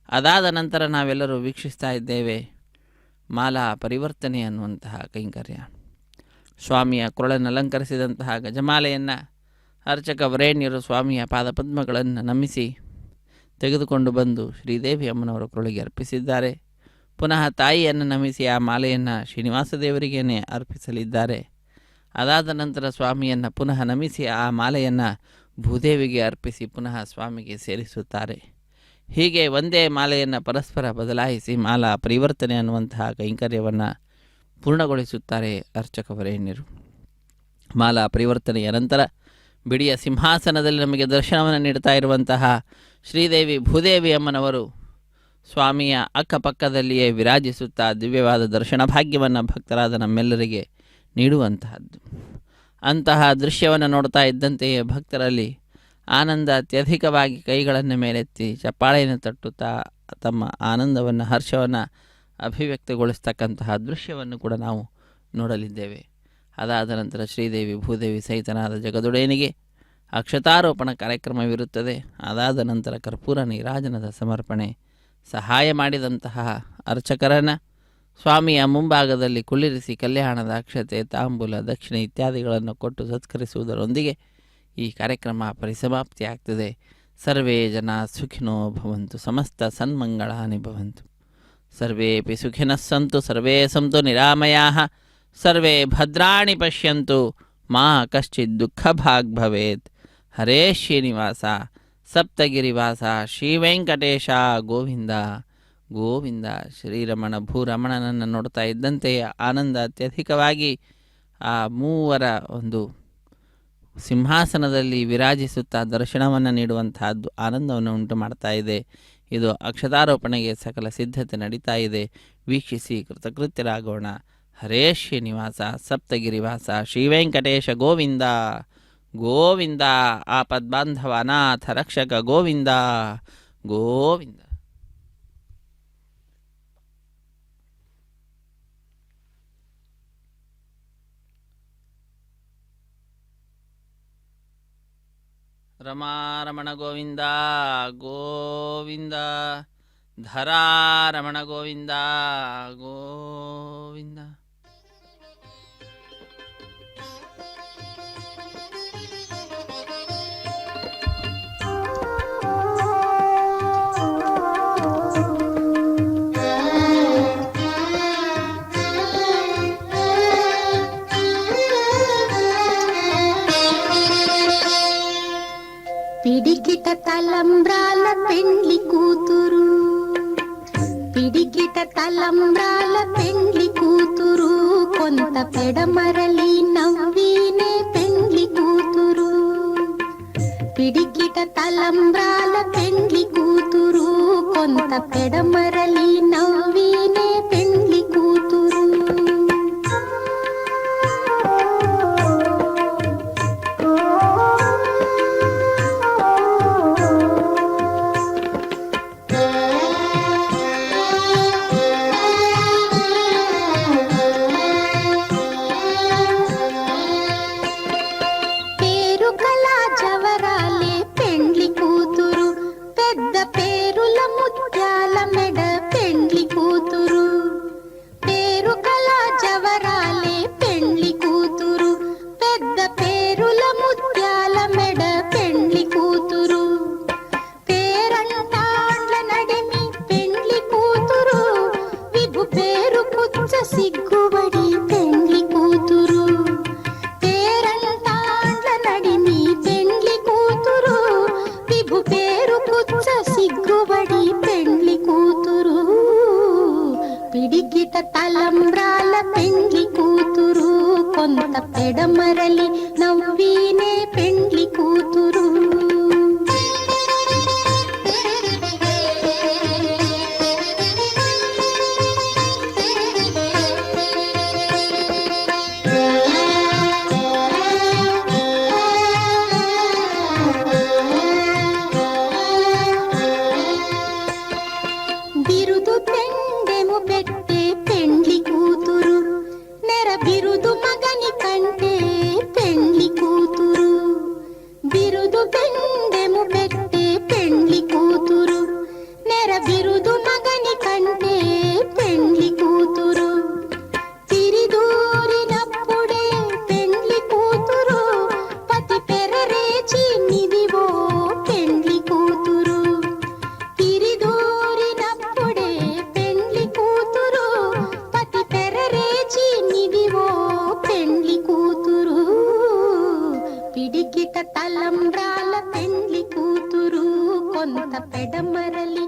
ಅದಾದ ನಂತರ ನಾವೆಲ್ಲರೂ ವೀಕ್ಷಿಸ್ತಾ ಇದ್ದೇವೆ ಮಾಲಾ ಪರಿವರ್ತನೆ ಅನ್ನುವಂತಹ ಕೈಂಕರ್ಯ. ಸ್ವಾಮಿಯ ಕೊರಳನ್ನು ಅಲಂಕರಿಸಿದಂತಹ ಗಜಮಾಲೆಯನ್ನು ಅರ್ಚಕ ವರೇಣ್ಯರು ಸ್ವಾಮಿಯ ಪಾದಪದ್ಮಗಳನ್ನು ನಮಿಸಿ ತೆಗೆದುಕೊಂಡು ಬಂದು ಶ್ರೀದೇವಿ ಅಮ್ಮನವರ ಕೊರಳಿಗೆ ಅರ್ಪಿಸಿದ್ದಾರೆ. ಪುನಃ ತಾಯಿಯನ್ನು ನಮಿಸಿ ಆ ಮಾಲೆಯನ್ನು ಶ್ರೀನಿವಾಸ ದೇವರಿಗೇನೆ ಅರ್ಪಿಸಲಿದ್ದಾರೆ. ಅದಾದ ನಂತರ ಸ್ವಾಮಿಯನ್ನು ಪುನಃ ನಮಿಸಿ ಆ ಮಾಲೆಯನ್ನು ಭೂದೇವಿಗೆ ಅರ್ಪಿಸಿ ಪುನಃ ಸ್ವಾಮಿಗೆ ಸೇರಿಸುತ್ತಾರೆ. ಹೀಗೆ ಒಂದೇ ಮಾಲೆಯನ್ನು ಪರಸ್ಪರ ಬದಲಾಯಿಸಿ ಮಾಲಾ ಪರಿವರ್ತನೆ ಅನ್ನುವಂತಹ ಕೈಂಕರ್ಯವನ್ನು ಪೂರ್ಣಗೊಳಿಸುತ್ತಾರೆ ಅರ್ಚಕ ವರೇಣ್ಯರು. ಮಾಲಾ ಪರಿವರ್ತನೆಯ ನಂತರ ಬಿಡಿಯ ಸಿಂಹಾಸನದಲ್ಲಿ ನಮಗೆ ದರ್ಶನವನ್ನು ನೀಡ್ತಾ ಇರುವಂತಹ ಶ್ರೀದೇವಿ ಭೂದೇವಿ ಅಮ್ಮನವರು ಸ್ವಾಮಿಯ ಅಕ್ಕಪಕ್ಕದಲ್ಲಿಯೇ ವಿರಾಜಿಸುತ್ತಾ ದಿವ್ಯವಾದ ದರ್ಶನ ಭಾಗ್ಯವನ್ನು ಭಕ್ತರಾದ ನಮ್ಮೆಲ್ಲರಿಗೆ ನೀಡುವಂತಹದ್ದು. ಅಂತಹ ದೃಶ್ಯವನ್ನು ನೋಡ್ತಾ ಇದ್ದಂತೆಯೇ ಭಕ್ತರಲ್ಲಿ ಆನಂದ ಅತ್ಯಧಿಕವಾಗಿ ಕೈಗಳನ್ನು ಮೇಲೆತ್ತಿ ಚಪ್ಪಾಳೆಯನ್ನು ತಟ್ಟುತ್ತಾ ತಮ್ಮ ಆನಂದವನ್ನು ಹರ್ಷವನ್ನು ಅಭಿವ್ಯಕ್ತಗೊಳಿಸ್ತಕ್ಕಂತಹ ದೃಶ್ಯವನ್ನು ಕೂಡ ನಾವು ನೋಡಲಿದ್ದೇವೆ. ಅದಾದ ನಂತರ ಶ್ರೀದೇವಿ ಭೂದೇವಿ ಸಹಿತನಾದ ಜಗದೊಡೆಯನಿಗೆ ಅಕ್ಷತಾರೋಪಣ ಕಾರ್ಯಕ್ರಮವಿರುತ್ತದೆ. ಅದಾದ ನಂತರ ಕರ್ಪೂರ ನೀರಾಜನದ ಸಮರ್ಪಣೆ. ಸಹಾಯ ಮಾಡಿದಂತಹ ಅರ್ಚಕರನ್ನು ಸ್ವಾಮಿಯ ಮುಂಭಾಗದಲ್ಲಿ ಕುಳ್ಳಿರಿಸಿ ಕಲ್ಯಾಣದ ಅಕ್ಷತೆ, ತಾಂಬೂಲ, ದಕ್ಷಿಣೆ ಇತ್ಯಾದಿಗಳನ್ನು ಕೊಟ್ಟು ಸತ್ಕರಿಸುವುದರೊಂದಿಗೆ ಈ ಕಾರ್ಯಕ್ರಮ ಪರಿಸಮಾಪ್ತಿಯಾಗ್ತದೆ. ಸರ್ವೇ ಜನ ಸುಖಿನೋ ಭವಂತು, ಸಮಸ್ತ ಸನ್ಮಂಗಳಾನಿ ಭವಂತು, ಸರ್ವೇಪಿ ಸುಖಿನಃ ಸಂತು, ಸರ್ವೇ ಸಂತು ನಿರಾಮಯಾಃ, ಸರ್ವೇ ಭದ್ರಾಣಿ ಪಶ್ಯಂತು, ಮಾ ಕಶ್ಚಿತ್ ದುಃಖಭಾಗ್ ಭವೇತ್. ಹರೇ ಶ್ರೀನಿವಾಸ, ಸಪ್ತಗಿರಿವಾಸ, ಶ್ರೀವೆಂಕಟೇಶ ಗೋವಿಂದ ಗೋವಿಂದ. ಶ್ರೀರಮಣ ಭೂರಮಣನನ್ನು ನೋಡ್ತಾ ಇದ್ದಂತೆಯೇ ಆನಂದ ಅತ್ಯಧಿಕವಾಗಿ ಆ ಮೂವರ ಒಂದು ಸಿಂಹಾಸನದಲ್ಲಿ ವಿರಾಜಿಸುತ್ತಾ ದರ್ಶನವನ್ನು ನೀಡುವಂತಹದ್ದು ಆನಂದವನ್ನು ಉಂಟು ಮಾಡ್ತಾ ಇದೆ. ಇದು ಅಕ್ಷತಾರೋಪಣೆಗೆ ಸಕಲ ಸಿದ್ಧತೆ ನಡೀತಾ ಇದೆ. ವೀಕ್ಷಿಸಿ ಕೃತಕೃತ್ಯರಾಗೋಣ. ಹರೇ ಶ್ರೀನಿವಾಸ ಸಪ್ತಗಿರಿವಾಸ ಶ್ರೀವೆಂಕಟೇಶ ಗೋವಿಂದ ಗೋವಿಂದ. ಆಪದ್ಬಾಂಧವ ಅನಾಥ ರಕ್ಷಕ ಗೋವಿಂದ ಗೋವಿಂದ. ರಮಾರಮಣ ಗೋವಿಂದ ಗೋವಿಂದ. ಧರಾರಮಣ ಗೋವಿಂದ ಗೋವಿಂದ. పిడికిట తలంబ్రాల పెండ్లి కూతురు, పిడికిట తలంబ్రాల పెండ్లి కూతురు, కొంత పెడమరలి నవ్వినే పెండ్లి కూతురు. పిడికిట తలంబ్రాల పెండ్లి కూతురు, కొంత పెడమరలి నవ్వినే పెండ్లి కూతురు. సిగ్గుబడి పెండ్లి కూతురు, పేరంటాండ్ల నడిమి పెండ్లి కూతురు, విభు పేరు కుచ్చ సిగ్గుబడి పెండ్లి కూతురు. పిడికిట తలంబ్రాల పెండ్లి కూతురు, కొంత పెడమరలి నవ్వినే పెండ్లి కూతురు. బిరుదు పెండెము పెట్టే పెండ్లి కూతురు, నెర బిరుదు మగని కంటే పెండ్లి కూతురు. బిరుదు పెండెము పెట్టే పెండ్లి కూతురు, నెర బిరుదు మగని కంటే పెండ్లి కూతురు. తిరిదూరినప్పుడే పెండ్లి కూతురు, పతి పెరరేచి నిదివో పెండ్లి కూతురు. తిరిదూరినప్పుడే పెండ్లి కూతురు, పతి పెరరేచి నిదివో పెండ్లి కూతురు. పిడికిట తలంబ్రాల పెండ్లి కూతురు, కొంత పెడమరలి